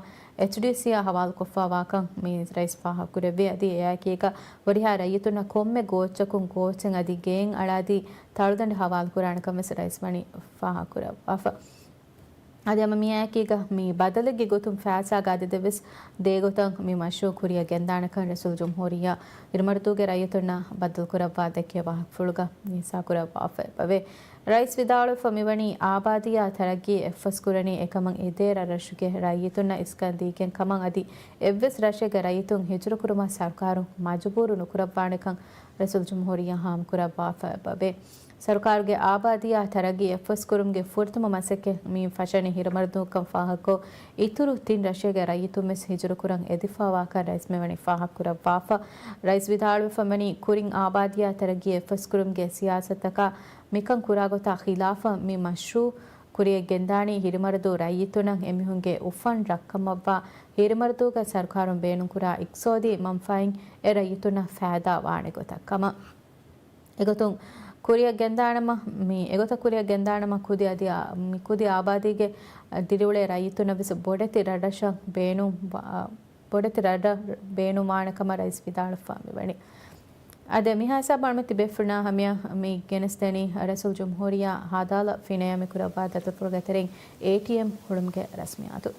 A: HDCಯ ಹವಾಲ್ ಕೊಫಾವಾಕಂ ಮಿ ರೈಸ್ ಫಾಹ ಕುರೆವಿ ಅದಿ ಯಾಕೀಗ ಹೊರಿಹಾ ರೈತುನ ಕೊಮ್ಮೆ ಗೋಚಕುಂ ಗೋಚೆಂ ಅದಿ ಗೇಂ ಅಳಾದಿ ತಾಳುದಂಡ ಹವಾಲ್ ಕುರಾಣ ಕಮೆಸ್ ರೈಸ್ ಮಣಿ ಫಾಹ ಕುರ ಅಫ ಅದಿ ಅಮ ಮಿಯಾಕೀಗ ಮಿ ಬದಲಿಗೆ ಗೊತ್ತುಂ ಫ್ಯಾಸಾಗಾದಿದೆವಿಸ್ ದೇಗೊತಂ ಮಿ ಮಶೂ ಕುರಿಯ ಗೆಂದಾಣಕಂ ರಸೂಲ್ ಜುಮ್ಹೂರಿಯ ಇರ್ಮರ್ತೂಗೆ ರೈತುನ ಬದಲ್ ಕುರವ್ವಾ ದೆಕ್ಕೆ ವಾಹ ಫುಳುಗ ನೀಸಾ ಕುರವ್ವಾ ಫೆಪವೆ ರೈಸ್ ವಿದಾಳು ಫಮಿವಣಿ ಆಬಾದಿಯ ತರಗಿ ಎಫ್ಎಸ್ ಕುರಣಿ ಎಕಮಂ ಇದೇರ ರಶುಗೆ ರೈತುನ ಇಸ್ಕಂದೀಕೆಂ ಕಮಂ ಅದಿ ಎವ್ವೆಸ್ ರಶೆಗೆ ರೈತುಂ ಹಿಜುರು ಕುರುಮ ಸರ್ಕಾರು ಮಜಬೂರು ನುಕುರವ್ವಾಣಕಂ ರಸೂಲ್ ಜುಮ್ಹೂರಿಯ ಹಾಮ್ ಕುರವ್ವಾ ಫೆಪವೆ ಸರ್ಕಾರಗೆ ಆಬಾದಿಯ ತರಗಿ ಎಫ್ಎಸ್ ಕುರುಂಗೆ ಫುರ್ತಮ ಮಸಕ್ಕೆ ಮೀ ಫಶನಿ ಹಿರಮರ್ದು ಕಂ ಫಾಹಕೋ ಇತುರು ತಿನ್ ರಶೆಗೆ ರೈತು ಮಿಸ್ ಹಿಜುರು ಕುರಂ ಎದಿಫಾವಾಕ ರೈಸ್ ಮೆವಣಿ ಫಾಹಕ್ ಕುರವ್ವಾಫ ರೈಸ್ ವಿದಾಳು ಫಮನಿ ಕುರಿಂಗ್ ಆಬಾದಿಯ ತರಗಿ ಎಫ್ಎಸ್ ಕುರುಂಗೆ ಸಿಯಾಸತಕ ಮಿಕಂ ಕುರಾಗೊತ ಖಿಲಾಫ ಮಿ ಮಶ್ರೂ ಕುರಿಯ ಗೆಂದಾಣಿ ಹಿರಿಮರದು ರೈತುನಂ ಎಮಿಹುಂಗೆ ಉಫನ್ ರಕ್ಕಮವ್ವ ಹಿರಿಮರದುಗ ಸರ್ಕಾರಂ ಬೇಣು ಕುರಾ ಇಕ್ಸೋದಿ ಮಂಫೈನ್ ಎ ರೈತುನ ಫಾದಾ ವಾಣೆಗೊತಕ್ಕಮ ಎಗೊತುಂ ಕುರಿಯ ಗೆಂದಾಣಮ ಮಿ ಎಗೊತ ಕುರಿಯ ಗೆಂದಾಣಮ ಕುದಿ ಅದಿ ಮಿ ಕುದಿ ಆಬಾದಿಗೆ ದಿರಿವಳೆ ರೈತುನ ಬಿಸ ಬೊಡೆತಿ ರಡಶ ಬೇಣು ಬೊಡೆತಿ ರಡ ಬೇಣು ಮಾಣಕಮ ರೈಸ್ ವಿದಾಳಫ ಮಿವಣಿ ಅದೇ ಮಿಹಾಸ ಬಾಳ್ಮತಿ ಬೆಫ್ರನ ಹಮಿಯ ಮಿ ಗೆನಸ್ತೇನಿ ರಸೂಲ್ ಜುಮ್ಹೂರಿಯ ಹಾದಾಲ ಫಿನೆಯ ಮಿ ಕುರಬಾ ದತ್ತಪುರಗ ತೆರೆಂಗ್ ATM ಹುಳುಮ್ಗೆ ರಸ್ಮಿ ಆತು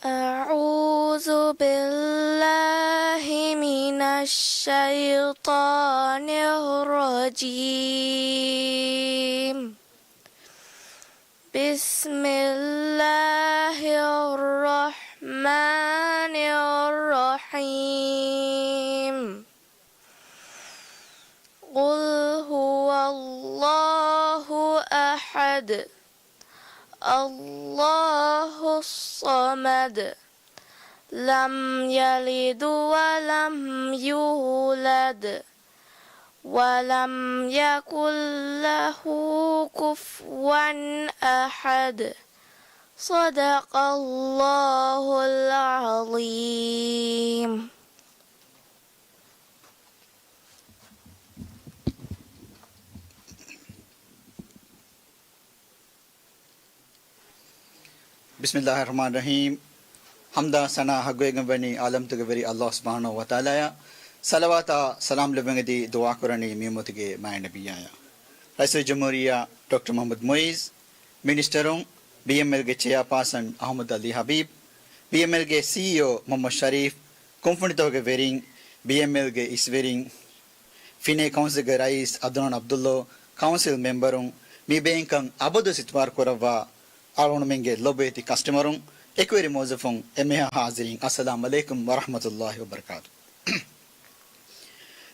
B: أعوذ بالله من الشيطان الرجيم بسم الله الرحمن الرحيم قل هو الله أحد الله الصمد لم يلد ولم يولد ولم يكن له كفوا أحد صدق الله العظيم
C: Bismillahirrahmanirrahim. Hamda sana hagwegam bani alam tugaveri Allah subhanahu wa ta'ala ya. Salawata salam lebengedi dua kurani mimutige mai nabiyaya. Rasul Jamhuriya Dr. Muhammad Muiz, Ministerung BML ge Chairperson Ahmad Ali Habib, BML ge CEO Muhammad Sharif, Konfunito ge vering BML ge isvering Fine Council ge Rais Adnan Abdullah, Council memberung mi benkang abodu sitwar korawa Alon menge lobeti customerun equity mozafun emeha hazirin assalamu alaikum wa rahmatullahi wa barakatuh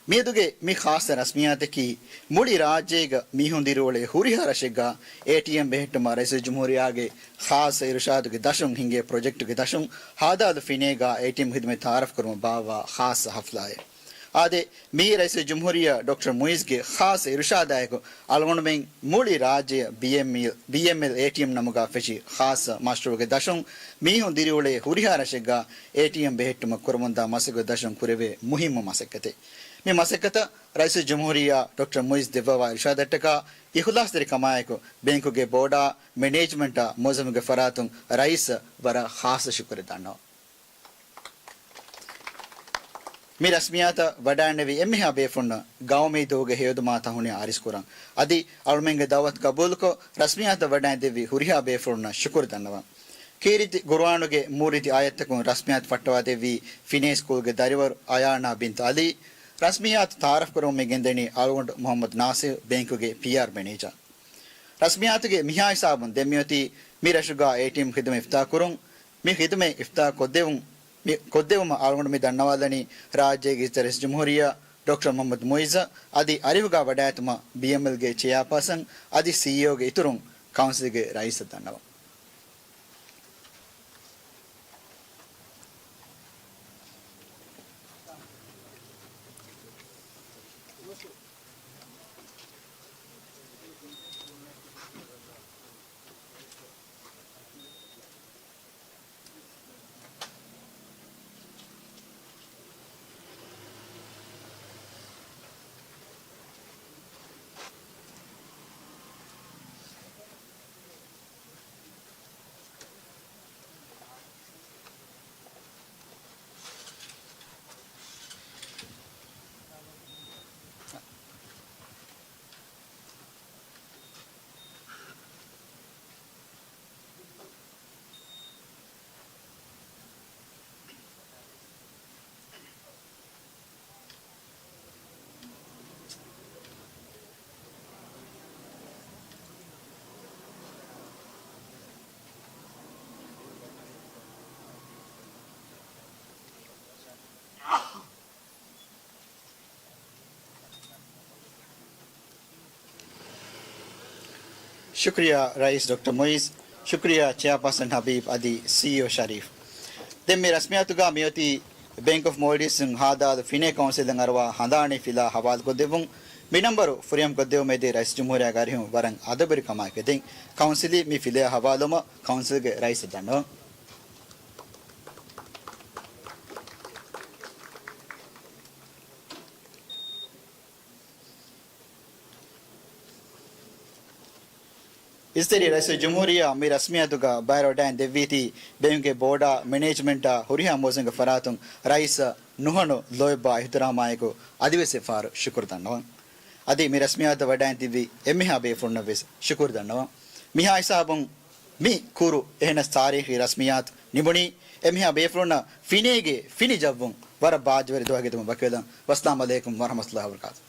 C: meduge mi khas rasmiyate ki mudi rajyega mihundirole hurihara shega ATM behetuma raisal jumhuriya ge khas irshad ge dashun hinge project ge dashun hadad finega ATM khidmat taaruf karuma bawa khas haflaye आदे मी रईस जमहूरिया डॉक्टर मुइज के खास इरशादाय को अलगुण में मूली राज्य BML ATM नमुगा फेची खास मास्टर के दशों मी हों दिरियोले हुरिया रशेगा ATM बेहटुम कुरमंदा मसको दशों कुरेवे मुहिम मसकते मी मसकता रईस जमहूरिया डॉक्टर मुइज देवा इरशादटका इखलास दरे कमाए को बैंकों के बोर्डा मैनेजमेंट मौजम के फरातुं रईस बरा खास शुक्र दानो मी रस्मियाता वडानवी एम्मेहा बेफुन्न गांव में दोगे हेयदु माता हुने आरिस कुरां अदि अलमेंगे दावत कबूल को रस्मियाता वडान देवी हुरिया बेफुन्न शुक्र दन्नवा कीरिति गुरवानुगे मूरिति आयतकु रस्मियात फटवा देवी फिने स्कूल गे दरिवर आयाना बिंत अली रस्मियात तारफ करो में गेंदेनी अलगुंड मोहम्मद नासिर बैंक गे PR मैनेजर रस्मियात गे मिहा हिसाबन देमियोती मी रशुगा ATM खिदमे इफ्ता कुरुं मी खिदमे इफ्ता कोदेवुं कोदेवम आलगुंड में दन्नवादनी राज्य गे तरस जमहूरिया ಡಾಕ್ಟರ್ ಮೊಹಮ್ಮದ್ ಮೊಯ್ಜ ಅದಿ ಅರಿವುಗ ವಡಾಯತುಮ ಬಿಎಂಎಲ್ಗೆ ಚೇಯಾಪರ್ಸನ್ ಅದಿ ಸಿಇಒಗೆ ಇತುರುಂ ಕೌನ್ಸಿಲ್ಗೆ ರೈಸ್ ತನ್ನವ शुक्रिया रईस डॉक्टर मोइज शुक्रिया चेयरपर्सन हबीब अदी सीईओ शरीफ देम में रस्मियातुगा मियोती बैंक ऑफ मोल्डिस हादाद फिने काउंसिल अंगरवा हंदाने फिला हवाल को देवुं मिनंबरो फुरियम को देव में दे रईस जुमहूरिया गारियों वरंग आदबरी कमा के दें काउंसिली मी फिले हवालों में काउंसिल के रईस दनो इस तरह रईस जमहूरिया मी रस्मियातुगा बायरोडैन देवीती बैंक के बोर्डा मैनेजमेंट हुरिया मोजंग फरातुं रईस नुहनो लोयबा इहतरामाय को अदिवेसे फार शुक्र दनो अदि मी रस्मियात वडैन दिवी एमिहा बेफुन्नवेस शुक्र दनो मिहा हिसाबुं मी कुरु एहनस तारीखी रस्मियात निबुणी एमिहा बेफुन्न फिनेगे फिनि जब्बुं वर बाजवरी दोगे तुम बकेदं वस्सलाम अलैकुम वरहमतुल्लाहि वबरकातुहू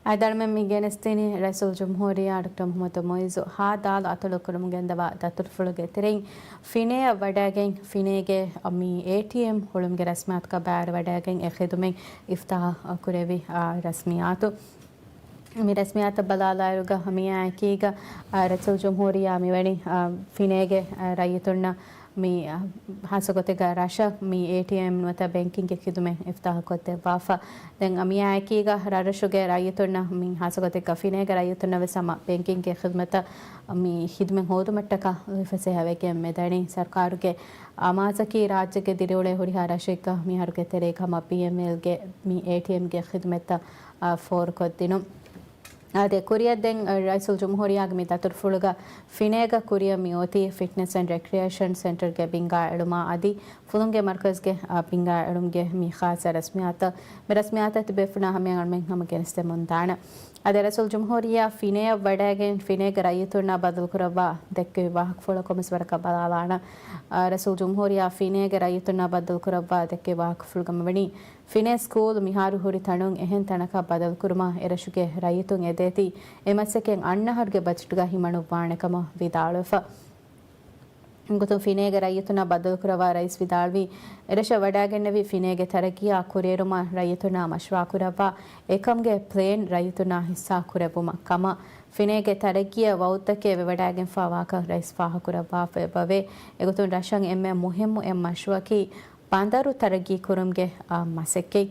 A: Aidar में मिगेनस्तीनी रसूल जमहूरिया डॉक्टर मोहम्मद मोइज़ हादाल अतुलकुरम गेंदवा दतुरफुलगे तिरें फिने वडागें फिनेगे अमी ATM हुलुमगे रस्मियात का बैर वडागें एखिदुमें इफ्ताह कुरेवी रस्मियात मी रस्मियात बलालायरुगा हमिया कीगा रसूल जमहूरिया मी वणी फिनेगे रायतुन्ना मी हासगोतेगा राशा मी ATM नता बैंकिंग के खिदुमे इफ्ताह कोते वाफा दें अमिया कीगा रारशुगे रायतुन्ना मी हासगोतेगा फिनेगा रायतुन्ना वसमा बैंकिंग के खिदमत मी खिदमे होदु मट्टका फसे हवे के मेदानी सरकार के आमाज की राज्य के दिरोले हुरिहारा शेका मी हर के तेरे खमा PML के मी ATM के खिदमत फोर कोतिनो ಅದೇ ಕುರಿಯದ್ದೆಂಗ್ ರೈಸುಲ್ ಜಮಹೂರಿಯಾಗ ಮಿ ತತುರ್ಫುಳುಗ ಫಿನೇಗ ಕುರಿಯ ಮಿಯೋತಿ ಫಿಟ್ನೆಸ್ ಆ್ಯಂಡ್ ರೆಕ್ರಿಯೇಷನ್ ಸೆಂಟರ್ಗೆ ಬಿಂಗಾ ಎಳುಮ ಅದಿ ಫುಲುಂಗೆ ಮರ್ಕಜ್ಗೆ ಬಿಂಗಾ ಎಳುಮ್ಗೆ ಮಿ ಖಾಸ ರಸ್ಮಿಯಾತ ತಿಬೇಫುನ ಹಮೆ ಅಣ್ಮೆಂಗ್ ನಮಗೆ ಅನಿಸ್ತೆ ಮುಂದಾಣ ಅದೇ ರಸೂಲ್ ಜಮಹೂರಿಯಾ ಫಿನೆಯ ವಡಾಗೆನ್ ಫಿನೆಗ ರೈತುರ್ನ ಬದಲು ಕುರವ ದೆಕ್ಕೆ ವಾಹಕ ಫುಳ ಕೊಮಿಸ್ವರಕ ಬಲಾಲಾಣ ರಸೂಲ್ ಜಮಹೂರಿಯಾ ಫಿನೆಗ ರೈತುರ್ನ ಬದಲು ಕುರವ ದೆಕ್ಕೆ ವಾಹಕ ಫುಲ್ಗಮವಣಿ ಫಿನೆ ಸ್ಕೂಲ್ ಮಿಹಾರು ಹುರಿ ತಣುಂ ಎಹೆನ್ ತಣಕ ಬದಲು ಕುರುಮ ಎರಶುಗೆ ರೈತುಂ ಎದೇತಿ ಎಮಸ್ಸೆಕೆನ್ ಅಣ್ಣಹರ್ಗೆ ಬಜೆಟ್ಗ ಹಿಮಣು ವಾಣಕಮ ವಿದಾಳುಫ ಗುತು ಫಿನೆಗೆ ರೈತುನ ಬದಲು ಕುರವ ರೈಸ್ ವಿದಾಳ್ವಿ ಎರಶ ವಡಾಗೆನ್ನವಿ ಫಿನೆಗೆ ತರಕಿಯ ಕುರೇರುಮ ರೈತುನ ಮಶ್ವಾ ಕುರವ ಏಕಂಗೆ ಪ್ಲೇನ್ ರೈತುನ ಹಿಸ್ಸಾ ಕುರೆಬುಮ ಕಮ ಫಿನೆಗೆ ತರಕಿಯ ವೌತಕ್ಕೆ ವಡಾಗೆನ್ ಫಾವಾಕ ರೈಸ್ ಫಾಹ ಕುರವ ಬವೆ ಎಗುತು ರಶಂ ಎಮ್ಮೆ ಮುಹಿಮ್ಮು ಎಂ ಮಶ್ವಾಕಿ ಪಾಂದಾರು ತರಗಿ ಕುರುಮ್ಗೆ ಮಸೆಕ್ಕೆ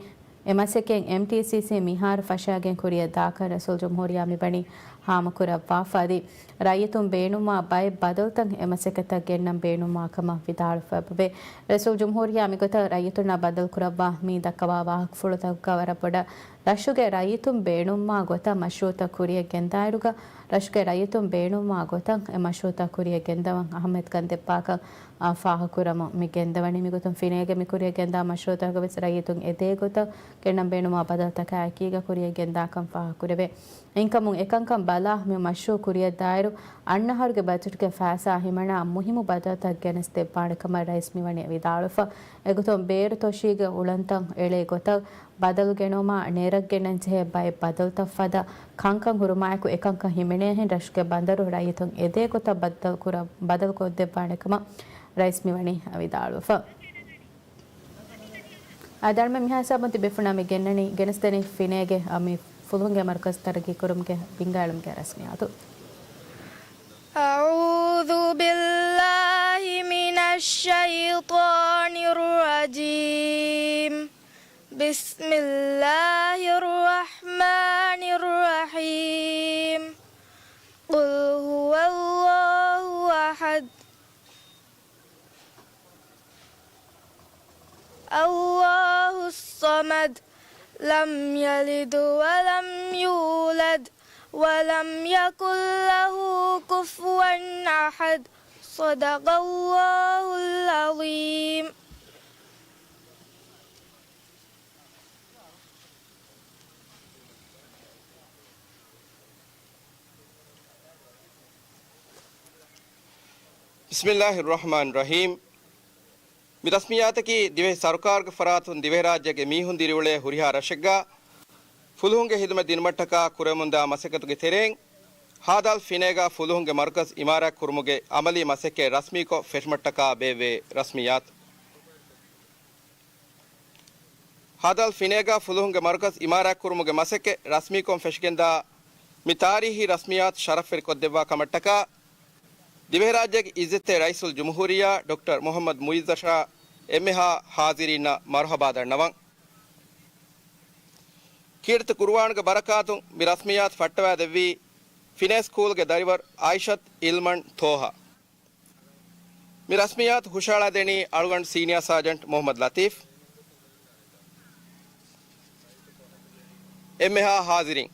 A: ಎಮಸೆಕೆನ್ MTCC ಮಿಹಾರ್ ಫಶಾಗೆನ್ ಕುರಿಯ ದಾಕ ರಸೂಲ್ ಜಮಹೂರಿಯಾ ಮಿಬಣಿ ಹಾಮಕುರ ವಾಫಾದಿ ರೈತುಂ ಬೇಣುಮಾ ಬೈ ಬದಲ್ತಂ ಎಮಸೆಕತ ಗೆನ್ನಂ ಬೇಣುಮಾ ಕಮ ವಿದಾಳು ಫಬೆ ರಸೂಲ್ ಜಮಹೂರಿಯಾ ಮಿಗತ ರೈತುನ ಬದಲ್ ಕುರವ್ವಾ ಮೀ ದಕ್ಕವಾ ವಾಹಕ ಫುಳುತಕ್ಕ ವರಪಡ ರಶುಗೆ ರೈತುಂ ಬೇಣುಮಾ ಗೊತ ಮಶ್ರೂತ ಕುರಿಯ ಗೆಂದಾಯರುಗ ರಶುಗೆ ರೈತುಂ ಬೇಣುಮಾ ಗೊತ ಮಶ್ರೂತ ಕುರಿಯ ಗೆಂದವಂ ಅಹಮದ್ ಕಂದೆಪ್ಪಾಕ ಫಾಹ ಕುರಮ ಮಿ ಗೆಂದವಣಿ ಮಿಗುತಂ ಫಿನೇಗೆ ಮಿ ಕುರಿಯ ಗೆಂದ ಮಶ್ರೂತಗ ವಿಸ್ ರೈತುಂ ಎದೆ ಗೊತ ಗೆನ್ನಂ ಬೇಣುಮಾ ಬದಲ್ತಕ ಆಕೀಗ ಕುರಿಯ ಗೆಂದಾಕಂ ಫಾಹ ಕುರೆವೆ ಇಂಕಮುಂ ಏಕಂಕಂ ಬಲಾ ಮಿ ಮಶ್ರೂ ಕುರಿಯ ದಾಯರು ಅಣ್ಣಹರ್ಗೆ ಬಜೆಟ್ಗೆ ಫಾಸಾ ಹಿಮಣ ಮುಹಿಮು ಬದಲ್ತಕ ಗೆನಸ್ತೆ ಪಾಣಕಮ ರೈಸ್ ಮಿವಣಿ ವಿದಾಳುಫ ಎಗುತಂ ಬೇರು ತೊಶಿಗೆ ಉಳಂತಂ ಎಳೆ ಗೊತ ಬದಲು ಗೆಣೋಮ ನೇರಗೆನಂಚೆ ಬೈ ಬದಲ್ತ ಫದ ಕಂಕಂ ಹುರುಮಾಯಕು ಏಕಂಕ ಹಿಮಣೆ ಹೆನ್ ರಶ್ಗೆ ಬಂದರು ರೈತುಂ ಎದೆ ಗೊತ ಬದಲ್ ಕೊದ್ದೆ ಪಾಣಕಮ rice ಮಿವಣಿ ವಿದಾಳುಫ adalme mihasa befuna mi gennani genesteni finege ami fulhunge markas targi kurumge bingalumge rasmiyatu
B: أعوذ بالله من الشيطان الرجيم بسم الله الرحمن الرحيم قل هو الله أحد الله الصمد لم يلد ولم يولد ولم يكن له كفوا أحد صدق الله العظيم
D: बिस्मिल्लाहिर रहमानिर रहीम मिरस्मियातकी दिवे सरकार के फरातुन दिवे राज्य के मीहुन दिरुले हुरिहा रशग्गा फुलहुंगे हिदमे दिनमट्टका कुरेमुंदा मसकतुगे तेरें हादल फिनेगा फुलहुंगे मरकज इमारत कुरमुगे अमली मसके रस्मी को फेशमट्टका बेवे रस्मियात हादल फिनेगा फुलहुंगे मरकज इमारत कुरमुगे मसके रस्मी को फेशगेंदा मितारीही रस्मियात शरफिर को देवा कमट्टका दिवे राज्य की इज्जत रईसुल जुमहूरिया डॉक्टर मोहम्मद मुइज़ शाह एमेहा हाजिरीना मरहबा दर्नवं कीर्त कुरवान के बरकातु मिरस्मियात फटवा देवी फिने स्कूल के दरिवर आयशत इल्मन थोहा मिरस्मियात हुशाला देनी अड़गन सीनियर सार्जेंट मोहम्मद लतीफ एमेहा हाजिरी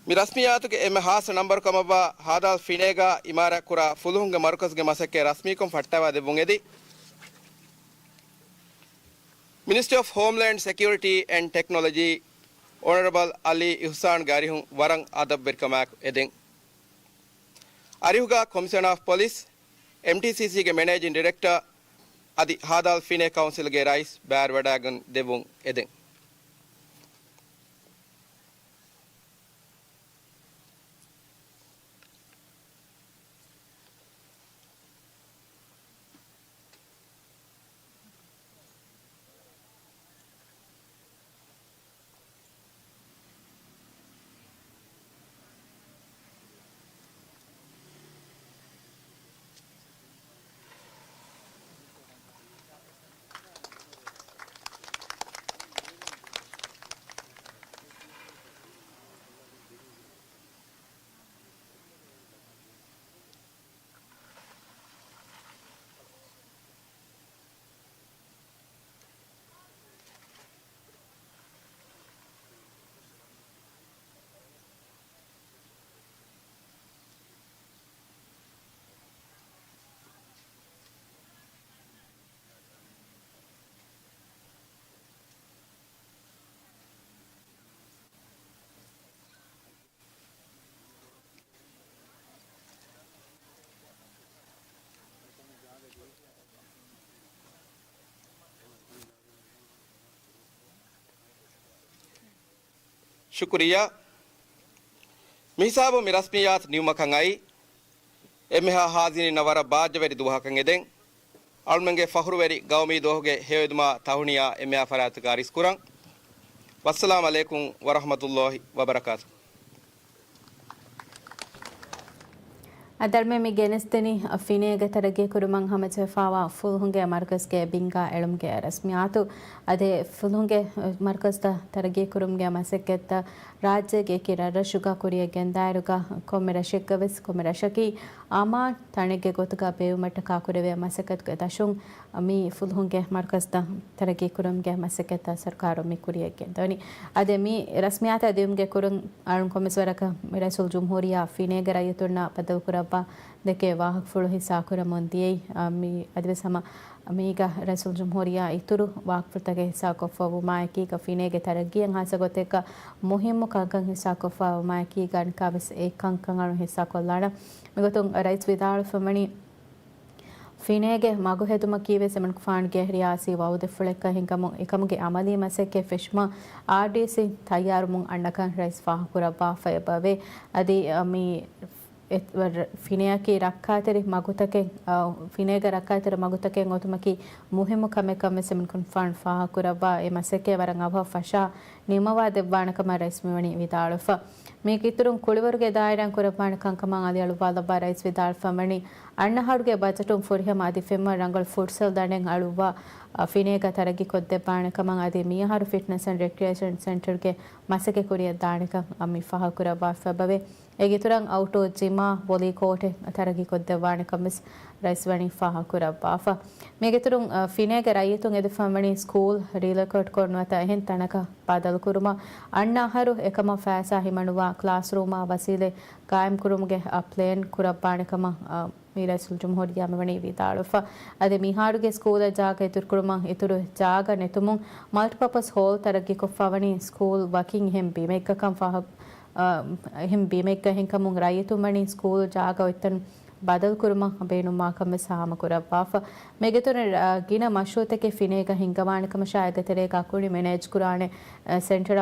D: मिरस्मियात के एम हास नंबर कमबा हादाल फिनेगा इमारत कुरा फुलहुंगे मरकज के मसके रस्मी को फटवा दे बुंगेदी ministry of homeland security and technology honourable Ali Ihsan गारिहु वरंग अदब बिरकमाक एदिंग अरिहुगा कमिश्नर ऑफ पुलिस एमटीसीसी के मैनेजिंग डायरेक्टर अदि हादाल फिने काउंसिल के राइस बैर वडागन देबुंग एदिंग शुक्रिया मिसाबो मिरस्मियात न्यूमकंगाई एमेहा हाजिनी नवरा बाजवेरी दुहाकंगेदें अल्मंगे फखरुवेरी गौमी दोहगे हेयदमा ताहुनिया एमेहा फरात गारिस कुरंग वस्सलाम अलैकुम वरहमतुल्लाहि वबरकातुहू
A: adalme mi genesteni finege tarage kurumang hamate fawa fulhunge markas ke binga elumge rasmiyatu ade fulhunge markas ta tarage kurumge maseketta rajye ke kirara shuga kuriye gendairuga komera shekkaves komera shaki ama tanege gotuga beumata ka kureve masekat ke dashung mi fulhunge markas ta tarage kurumge maseketta sarkaro mi kuriye gendani ade mi rasmiyata adumge kurung alum komiswaraka rasul jumhuriya finege rayaturna padav kurab देखे वाहक फुल हिस्सा कुरमों दिए मी अदवस हम अमीगा रसूल जमहूरिया इतुरु वाहक फुर्तगे हिस्सा को फवुमाय की कफीने के तरगी अंगा सगोते का मुहिम कंकंग हिस्सा को फवुमाय की गन का बस एक कंकंग हिस्सा को लाना मिगतुं राइट्स विदाल फमनी ಫಿನೆಗೆ ಮಗು ಹೆದುಮ ಕೀವೆ ಸೆಮನ್ ಫಾಂಡ್ಗೆ ರಿಯಾಸಿ ವೌದೆ ಫುಳೆಕ್ಕ ಹಿಂಗಮು ಇಕಮಗೆ ಅಮಲಿ ಮಸೆಕೆ ಫಿಶ್ಮ ಆರ್ಡಿಸಿ ತಯಾರು ಮುಂ ಅಂಡಕನ್ ರೈಸ್ ಫಾಹ ಕುರಬಾ ಫಯಬವೆ ಅದಿ ಮಿ ಫಿನೆಯಕಿ ರಕ್ಕಾತರಿ ಮಗುತಕೆ ಫಿನೆಗ ರಕ್ಕಾತರ ಮಗುತಕೆ ಒತುಮಕಿ ಮುಹಿಮು ಕಮೆ ಕಮೆ ಸೆಮನ್ ಕುನ್ಫಾನ್ ಫಾಹ ಕುರವ್ವ ಎ ಮಸಕೆ ವರಂ ಅವ ಫಶಾ ನಿಮವಾ ದೆವ್ವಾಣಕಮ ರೈಸ್ಮಿವಣಿ ವಿದಾಳುಫ ಮೇಕಿತುರುಂ ಕುಳಿವರುಗೆ ದಾಯಡಂ ಕುರವ್ವಾಣ ಕಂಕಮಂ ಅದಿ ಅಳುವಾದಬ್ಬ ರೈಸ್ ವಿದಾಳ್ಫ ಮಣಿ ಅಣ್ಣಹಾಡುಗೆ ಬಜೆಟುಂ ಫುರಿಹಮ ಅದಿ ಫೆಮ್ಮ ರಂಗಲ್ ಫುಟ್ಸಲ್ ದಂಡೆಂ ಅಳುವ ಫಿನೇಗ ತರಗಿ ಕೊದ್ದೆಬ್ಬಾಣಕಮಂ ಅದಿ ಮಿಯಹಾರು ಫಿಟ್ನೆಸ್ ಅಂಡ್ ರೆಕ್ರಿಯೇಷನ್ ಸೆಂಟರ್ಗೆ ಮಸಕೆ ಕುರಿಯ ದಾಣಕಂ ಅಮ್ಮಿ ಫಾಹ ಕುರವ್ವ ಫಬವೆ ಎಗಿತುರಂ ಔಟೋ ಜಿಮಾ ವೊಲಿ ಕೋಟೆ ತರಗಿ ಕೊದ್ದೆವ್ವಾಣಕಂ ಮಿಸ್ ರೈಸ್ವಣಿ ಫಾಹ ಕುರವ್ವಾಫ ಮೇಗಿತುರುಂ ಫಿನೇಗ ರೈಯತುಂ ಎದುಫಮಣಿ ಸ್ಕೂಲ್ ರೀಲಕಟ್ ಕೊರ್ನುವತ ಎಹೆನ್ ತನಕ ಬಾದಲು ಕುರುಮ ಅಣ್ಣಹಾರು ಎಕಮ ಫෑಸಾ ಹಿಮಣುವ ಕ್ಲಾಸ್ ರೂಮ ವಸೀಲೆ ಕಾಯಂ ಕುರುಮ್ಗೆ ಪ್ಲೇನ್ ಕುರಬ್ಬಾಣಕಮ ಮೀರೈಸುಲ್ ಜುಮ್ಹೂರಿಯಾ ಮೆವಣಿ ವಿದಾಳುಫ ಅದೆ ಮಿಹಾಡುಗೆ ಸ್ಕೂಲ ಜಾಗ ಇತುರು ಕುರುಮ ಇತುರು ಜಾಗ ನೆತುಮುಂ ಮಲ್ಟಿಪರ್ಪಸ್ ಹೋಲ್ ತರಗಿ ಕೊಫ್ಫವಣಿ ಸ್ಕೂಲ್ ವರ್ಕಿಂಗ್ ಹೆಂಬಿ ಮೇಕಕಂ ಫಾಹ ಹೆಂಬಿ ಮೇಕ ಹೆಂಕಮುಂ ರೈಯತುಮಣಿ ಸ್ಕೂಲ್ ಜಾಗ ಇತ್ತನ್ ಬದಲ್ ಕುರುಮ ಬೇನುಮಾ ಕಮ್ಮೆ ಸಾಮ ಕುರವ್ವಾಫ ಮೇಗೆತುನ ಗಿನ ಮಶೂತಕ್ಕೆ ಫಿನೇಗ ಹಿಂಗವಾಣಕಮ ಶಾಯಗತೆರೆ ಕಾಕುಡಿ ಮ್ಯಾನೇಜ್ ಕುರಾಣೆ ಸೆಂಟರ್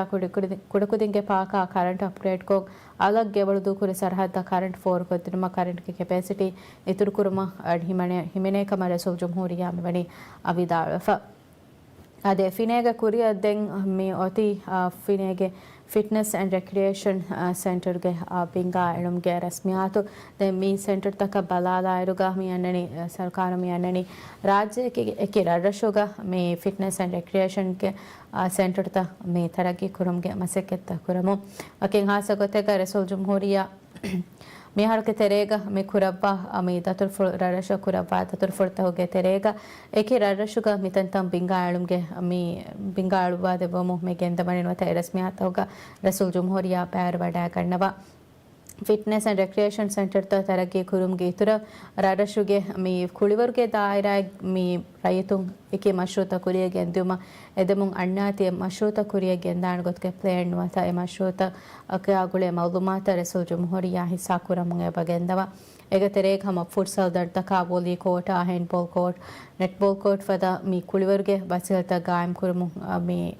A: ಕುಡಕುದಿಂಗೆ ಪಾಕ ಕರೆಂಟ್ ಅಪ್ಗ್ರೇಡ್ ಕೋ ಅಲಗ್ ಗೆವಳುದು ಕುರಿ ಸರ್ಹದ್ದ ಕರೆಂಟ್ ಫೋರ್ ಕೊತ್ತಿನಮ ಕರೆಂಟ್ ಗೆ ಕೆಪಾಸಿಟಿ ಇತುರು ಕುರುಮ ಹಿಮೆನೆ ಕಮ ರಸೂಲ್ ಜುಮ್ಹೂರಿಯಾ ಮೆವಣಿ ಅವಿದಾಳಫ ಅದೇ ಫಿನೇಗ ಕುರಿಯದ್ದೆಂಗ್ ಮಿ ಒತಿ ಫಿನೇಗೆ ಫಿಟ್ನೆಸ್ ಆ್ಯಂಡ್ ರೆಕ್ರಿಯೇಷನ್ ಸೆಂಟರ್ಗೆ ಬಿಂಗಾ ಎಳುಮ್ಗೆ ರಸ್ಮಿಯಾತು ದೆ ಮೀ ಸೆಂಟರ್ ತಕ ಬಲಾಲಾಯರುಗ ಮೀ ಅನ್ನಣಿ ಸರ್ಕಾರ ಮೀ ಅನ್ನಣಿ ರಾಜ್ಯಕ್ಕೆ ಎಕ್ಕೆ ರಡ್ರಶುಗ ಮೀ ಫಿಟ್ನೆಸ್ ಆ್ಯಂಡ್ ರೆಕ್ರಿಯೇಷನ್ಗೆ ಸೆಂಟರ್ ತ ಮೀ ತರಗಿ ಕುರುಮ್ಗೆ ಮಸೆಕೆತ್ತ ಕುರಮು ಅಕೆಂಗ್ ಹಾಸ ಗೊತ್ತೆಗ ರಸೂಲ್ ಜುಮ್ಹೂರಿಯಾ ಮಿಹಾರಕ್ಕೆ ತೆರೆಗ ಮಿ ಕುರಬ್ಬ ಮಿ ದತುರ್ಫುಳ್ ರರಶ ಕುರಬ್ಬ ದತುರ್ಫುಳ್ತ ಹೋಗೆ ತೆರೆಗ ಏಕೆ ರರಶುಗ ಮಿತಂತಂ ಬಿಂಗಾಳುಮ್ಗೆ ಮಿ ಬಿಂಗಾಳುವ ದೆಬಮು ಮಿ ಗೆಂದ ಮಣಿನುವ ತೈರಸ್ಮಿ ಆತ ಹೋಗ ರಸೂಲ್ ಜುಮ್ಹೂರಿಯಾ ಪ್ಯಾರ್ ವಡ ಕಣ್ಣವ ಫಿಟ್ನೆಸ್ ಆ್ಯಂಡ್ ರೆಕ್ರಿಯೇಷನ್ ಸೆಂಟರ್ ತ ತರಗಿ ಕುರುಮ್ಗೆ ಇತುರ ರರಶುಗೆ ಮಿ ಕುಳಿವರ್ಗೆ ದಾಯರ ಮಿ ರೈತುಂ ಏಕೆ ಮಶ್ರೂತ ಕುರಿಯಗೆ ಎಂದುಮ ಎದೆಮುಂ ಅಣ್ಣಾತಿ ಮಶ್ರೂತ ಕುರಿಯಗೆ ಎಂದಾಣ ಗೊತ್ತಿಗೆ ಪ್ಲೇನ್ ವತ ಎ ಮಶ್ರೂತ ಅಕೆ ಆಗುಳೆ ಮೌಲುಮಾತ ರಸೂಲ್ ಜುಮ್ಹೂರಿಯಾ ಹಿಸ್ಸಾ ಕುರಮುಂ ಎ ಬಗೆಂದವ ಎಗ ತೆರೆಗ ಹಮ ಫುಟ್ಸಲ್ ದಡ್ತ ಕಾಬೋಲಿ ಕೋಟ ಹ್ಯಾಂಡ್ಬಾಲ್ ಕೋರ್ಟ್ ನೆಟ್ಬಾಲ್ ಕೋರ್ಟ್ ಫದ ಮಿ ಕುಳಿವರ್ಗೆ ಬಸಿಲ್ತ ಗಾಯಂ ಕುರುಮು ಮಿ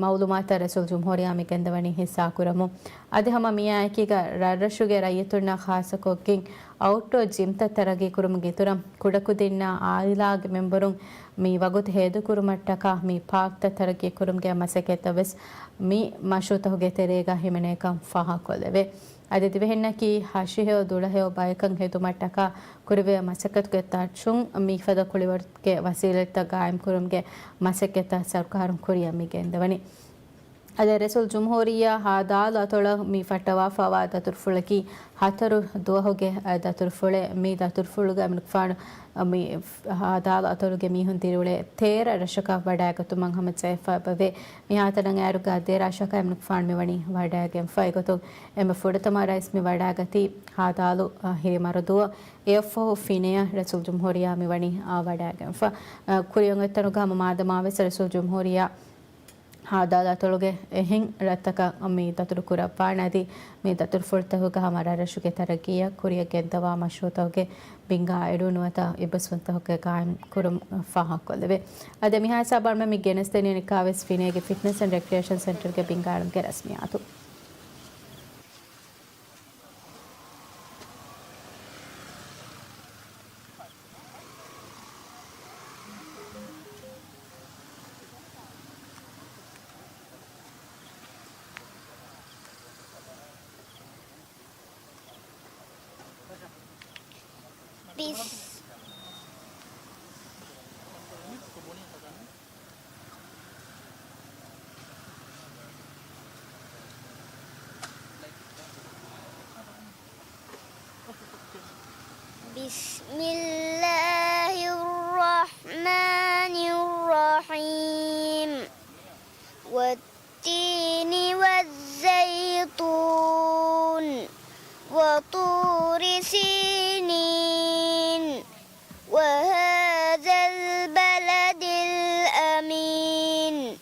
A: ಮೌಲುಮಾತ ರಸೂಲ್ ಜುಮ್ಹೂರಿಯಾ ಮಿ ಗೆಂದವಣಿ ಹಿಸ್ಸಾ ಕುರಮು ಅದೆ ಹಮ ಮಿಯಾ ಏಕೀಗ ರರಶುಗೆ ರೈಯತುಣ್ಣ ಖಾಸ ಕೊಕ್ಕಿಂಗ್ ಔಟೋ ಜಿಮ್ತ ತರಗಿ ಕುರುಮುಗೆ ತುರಂ ಕುಡಕುದಿನ್ನ ಆಯಿಲಾಗ್ ಮೆಂಬರುಂ ಮೀ ವಗುತ್ ಹೇದು ಕುರುಮಟ್ಟಕ ಮೀ ಪಾಕ್ತ ತರಗಿ ಕುರುಮ್ಗೆ ಮಸೆಕೆತ ವೆಸ್ ಮೀ ಮಶೂತ ಹೊಗೆ ತೆರೆಗ ಹಿಮೆನೇಕಂ ಫಾಹ ಕೊಲೆವೆ ಅದೆ ದಿವೆಹೆನ್ನಕಿ ಹಶಿಹೆಯೋ ದುಳಹೆಯೋ ಬಯಕಂ ಹೇದು ಮಟ್ಟಕ ಕುರುವೆ ಮಸಕತ್ಗೆ ತಾಚುಂ ಮೀ ಫದ ಕುಳಿವರ್ಗೆ ವಸೀಲೆತ್ತ ಗಾಯಂ ಕುರುಮ್ಗೆ ಮಸಕೆತ ಸರ್ಕಾರಂ ಕುರಿಯ ಮಿಗೆ ಎಂದವನಿ ಅದೇ ರಸೂಲ್ ಜುಮ್ಹೂರಿಯಾ ಹಾದಾಲ್ ಅತೊಳ ಮೀ ಫಟವಾ ಫವಾ ದತುರ್ಫುಳಕಿ ಹತರು ದೋಹಗೆ ದತುರ್ಫುಳೆ ಮೀ ದತುರ್ಫುಳುಗ ಮಿಕ್ಫಾಣ್ ಮೀ ಹಾದಾಲ್ ಅತೊಳುಗೆ ಮೀ ಹೊಂದಿರುಳೆ ತೇರ ರಶಕ ವಡಾಗತು ಮಂಗ್ ಹಮದ್ ಸೈಫ ಬವೆ ಮೀ ಹಾತನಂಗ ಯಾರುಗ ಅದೇ ರಾಶಕ ಮಿಕ್ಫಾಣ್ ಮಿವಣಿ ವಡಾಗೆ ಫೈಗತು ಎಮ್ಮ ಫುಡತಮ ರೈಸ್ ಮಿ ವಡಾಗತಿ ಹಾದಾಲು ಹಿರಿಮರದುವ ಎಫ್ ಫಿನೆಯ ರಸೂಲ್ ಜುಮ್ಹೂರಿಯಾ ಮಿವಣಿ ವಡಾಗೆ ಕುರಿಯೊಂಗತ್ತನುಗ ಹಮ ಮಾದಮಾವೆಸ್ ರಸೂಲ್ ಜುಮ್ಹೂರಿಯಾ ಹಾದಾದ ತೊಳಗೆ ಹೆಂಗ್ ರತ್ತಕ ಮೀ ದತುರು ಕುರಪ್ಪಾಣದಿ ಮೀ ದತುರು ಫುಳ್ತಹುಗ ಹಮರ ರಶುಗೆ ತರಗಿಯ ಕುರಿಯ ಗೆದ್ದವ ಮಶೂತವ್ಗೆ ಬಿಂಗ ಎಡುನುವತ ಇಬ್ಬಸ್ವಂತ ಹೊಗೆ ಗಾಯಂ ಕುರುಮ್ ಫಾಹ ಕೊಲ್ಲವೆ ಅದೇ ಮಿಹಾಸ ಬಾಳ್ಮ ಮಿ ಗೆನಸ್ತೇನೆ ನಿಕಾವೆಸ್ ಫಿನೆಗೆ ಫಿಟ್ನೆಸ್ ಆ್ಯಂಡ್ ರೆಕ್ರಿಯೇಷನ್ ಸೆಂಟರ್ಗೆ ಬಿಂಗಾಳಂಗೆ ರಸ್ಮಿ ಆತು
E: بسم الله الرحمن الرحيم والتين والزيتون وطور سينين وهذا البلد الأمين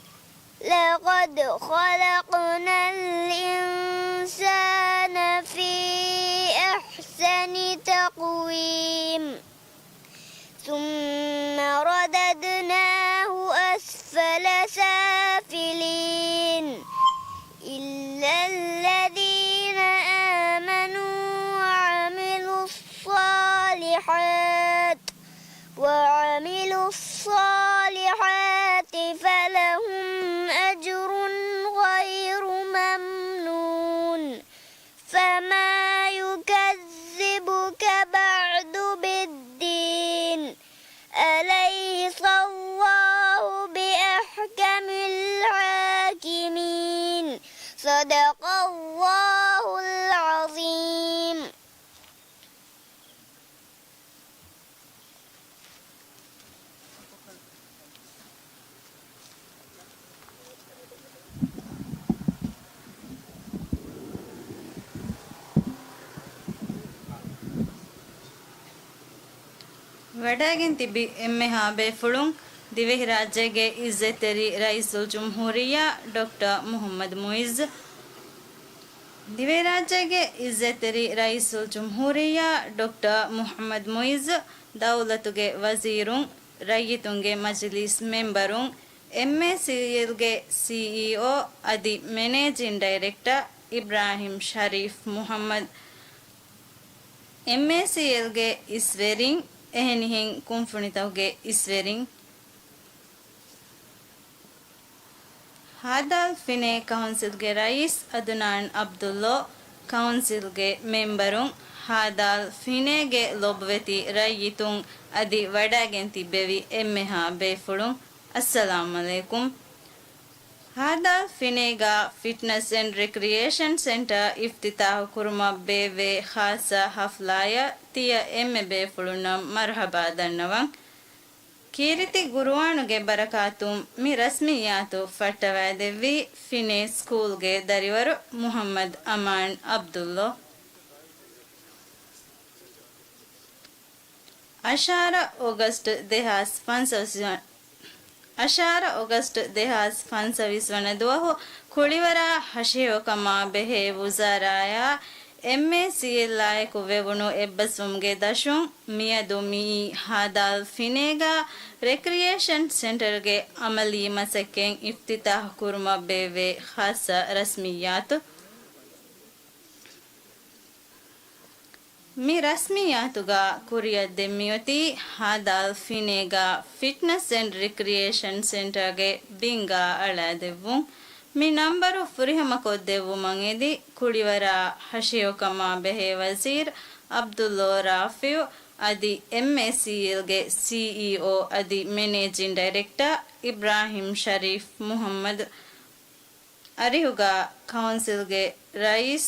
E: لقد خلقنا الإنسان في أحسن تقويم ثم رددناه أسفل سافلين إلا الذين آمنوا صدق الله العظيم.
F: ವಡಾಗಿನ್ ತಿಬಿ ಎಮ್ಮೆ ಹಾಬೆ ಫುಳುಂ ದಿವೆಹಿ ರಾಜ್ಯಗೆ ಇಜ್ಜೆತೆರಿ ರೈಸುಲ್ ಜುಮ್ಹೂರಿಯಾ ಡಾಕ್ಟರ್ ಮುಹಮ್ಮದ್ ಮುಯಿಜ್ ದಿವೆ ರಾಜ್ಯಗೆ ಇಜ್ಜೆತೆರಿ ರೈಸುಲ್ ಜುಮ್ಹೂರಿಯಾ ಡಾಕ್ಟರ್ ಮುಹಮ್ಮದ್ ಮುಯಿಜ್ ದೌಲತುಗೆ ವಜೀರುಂ ರೈಯಿತುಂಗೆ ಮಜ್ಲಿಸ್ ಮೆಂಬರುಂ ಎಂಎಸಿಎಲ್ಗೆ ಸಿಇಒ ಅದಿ ಮ್ಯಾನೇಜಿಂಗ್ ಡೈರೆಕ್ಟರ್ ಇಬ್ರಾಹಿಂ ಶರೀಫ್ ಮುಹಮ್ಮದ್ ಎಂಎಸಿಎಲ್ಗೆ ಇಸ್ವೆರಿಂಗ್ ehenihin kumfunitawge iswering hadal fine councilge rais adnan abdullo councilge memberun hadal finege lobveti rayitun adi wadagen tibbevi emmeha befulun assalamu alaikum hadal finega fitness and recreation center iftitah kurma beve khasa haflaya tiya emme befuluna marhaba dannawan kiriti guruwanuge barakatum mi rasmiyatu fattawadevi fine school ge darivaru muhammad aman abdullah ashara august dehas fansavisan ashara august dehas fansaviswanadwahu kulivara hashiyokama behe wuzaraya MACLI ಕುವೆವನು ಎಬ್ಬಸುಮ್ಗೆ ದಶುಂ ಮಿಯದುಮಿ ಹಾದಾಲ್ ಫಿನೆಗಾ ರೆಕ್ರಿಯೇಷನ್ ಸೆಂಟರ್ಗೆ ಅಮಲಿ ಮಸಕೆನ್ ಇಫ್ತಿತಾಹ್ ಕುರ್ಮ ಬೇವೆ ಖಾಸ ರಸ್ಮಿಯಾತು ಮಿ ರಸ್ಮಿಯಾತುಗಾ ಕುರಿಯ ದೆಮ್ಮಿಯತಿ ಹಾದಾಲ್ ಫಿನೆಗಾ ಫಿಟ್ನೆಸ್ ಅಂಡ್ ರಿಕ್ರಿಯೇಷನ್ ಸೆಂಟರ್ಗೆ Binga ಅಳದೆವು mi numberu furihama koddevu mangedi kulivara hashiyokama behe wazir abdullah rafiu adi MACL ge CEO adi managing director ibrahim sharif muhammad arihuga council ge rais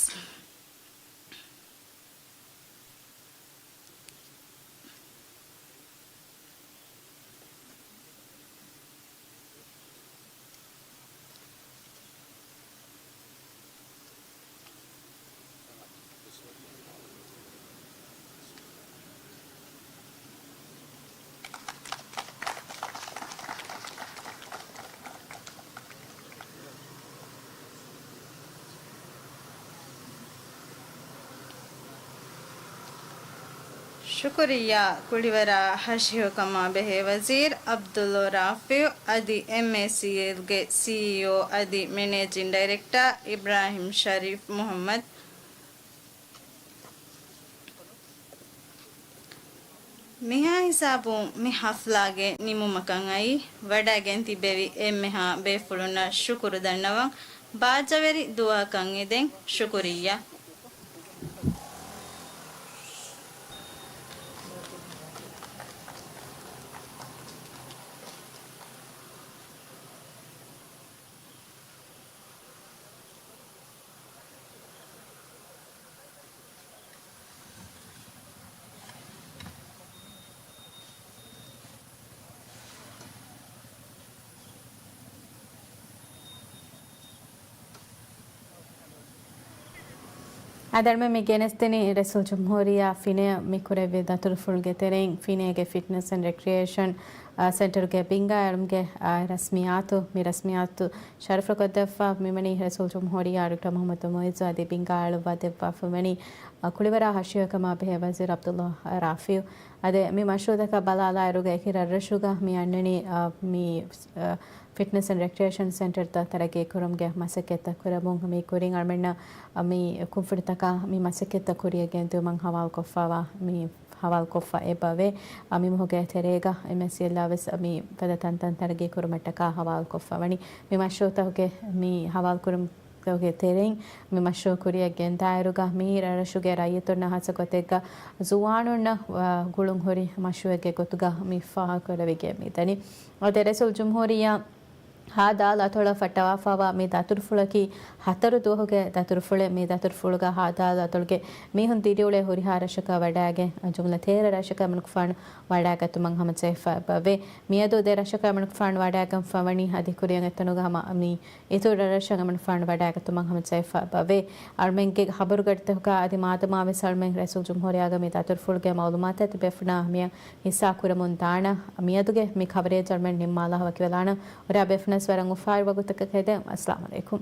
F: ಶುಕ್ರಿಯಾ ಕುಳಿವರ ಹಶಿಯಕಮ ಬೆಹೆ ವಜೀರ್ ಅಬ್ದುಲ್ಲಾ ರಾಫಿಯು ಅದಿ MACLಗೆ CEO ಅದಿ ಮ್ಯಾನೇಜಿಂಗ್ ಡೈರೆಕ್ಟರ್ ಇಬ್ರಾಹಿಂ ಶರೀಫ್ ಮುಹಮ್ಮದ್ ಮಿಹಾ ಹಿಸಾಬು ಮಿ ಹಫ್ಲಾಗೆ ನಿಮು ಮಕಂಗೈ ವಡಾಗೆನ್ ತಿಬೆವಿ ಎಮ್ಮೆಹಾ ಬೇಫುಳುನ ಶುಕುರು ದಣ್ಣವಂ ಬಾಜವೆರಿ ದುವಾ ಕಂಗಿದೆನ್ ಶುಕ್ರಿಯಾ
A: Adarme mi genesteni Resul Jumhuriya fine mi kureve datur fulge tereng fine ge fitness and recreation center ge binga almge rasmiyatu mi rasmiyatu sharaf qaddafa mimani Resul Jumhuriya Dr. Muhammad Muiz adi binga alwa defa fumani kulivara hashiyakama behe wazir Abdullah Rafiu ade mi mashrudaka balala iruge ekira rashuga mi annani mi fitness and recreation center ta tarage kurumge masaketa kurabung mi kuring armenna mi kumfurtaka mi masaketa kuriyage tu mang hawal kofawa mi hawal kofa ebave mi moge terega MSL laves mi padatan tan tarage kurumataka hawal kofa wani mi mashotage mi hawal kurum ge tereng mi masho kuriyage dairuga mi rarashuge rayituna hasakotega zuwanuna gulung hori mashuege gotuga mi fa kuravige mi tani ade Resul Jumhuriya ಹಾದ ಲತೊಳ ಫಟ್ಟವಾಫಾವ ಮೀ ದತುರು ಫುಳಕಿ ಹತರು ದೋಹುಗೆ ದತುರು ಫುಳೆ ಮೀ ದತುರು ಫುಳುಗ ಹಾದ ಲತೊಳಗೆ ಮೀಹುನ್ ತಿರಿಯುಳೆ ಹುರಿಹಾರಶಕ ವಡಾಗೆ ಜುಮ್ಲ ತೇರ ರಶಕ ಮನುಕ್ ಫಾಣ್ ವಡಾಗ ತುಮಂಗ್ ಹಮ ಚೈಫ ಬವೆ ಮಿಯದು ದೇ ರಶಕ ಮನುಕ್ ಫಾಣ್ ವಡಾಗಂ ಫವಣಿ ಹದಿ ಕುರಿಯಂಗ ತನುಗ ಹಮ ಮೀ ಇತುರ ರಶಕ ಮನುಕ್ ಫಾಣ್ ವಡಾಗ ತುಮಂಗ್ ಹಮ ಚೈಫ ಬವೆ ಅಳ್ಮೆಂಗೆ ಖಬರು ಗಡ್ತೆ ಹುಕ ಆದಿ ಮಾತಮಾವೆ ಸಳ್ಮೆಂಗ್ ರಸೂಲ್ ಜುಮ್ಹೂರಿಯಾಗ ಮೀ ದತುರು ಫುಳುಗೆ ಮೌಲುಮಾತ ಬೆಫ್ನಾ ಮಿಯ ಹಿಸ್ಸಾ ಕುರಮುನ್ ತಾಣ ಮಿಯದುಗೆ ಮೀ ಖಬರೇ ಜಳ್ಮೆಂಗ್ ನಿಮ್ಮಾಲ ಹವಕಿ ವೆಲಾಣ ಒರಾ ಬೆಫ್ನ ಸ್ವರಂಗು ಫಾರ್ ವಗುತಕ ಕೈದೆ ಅಸ್ಸಲಾಮು ಅಲೈಕುಂ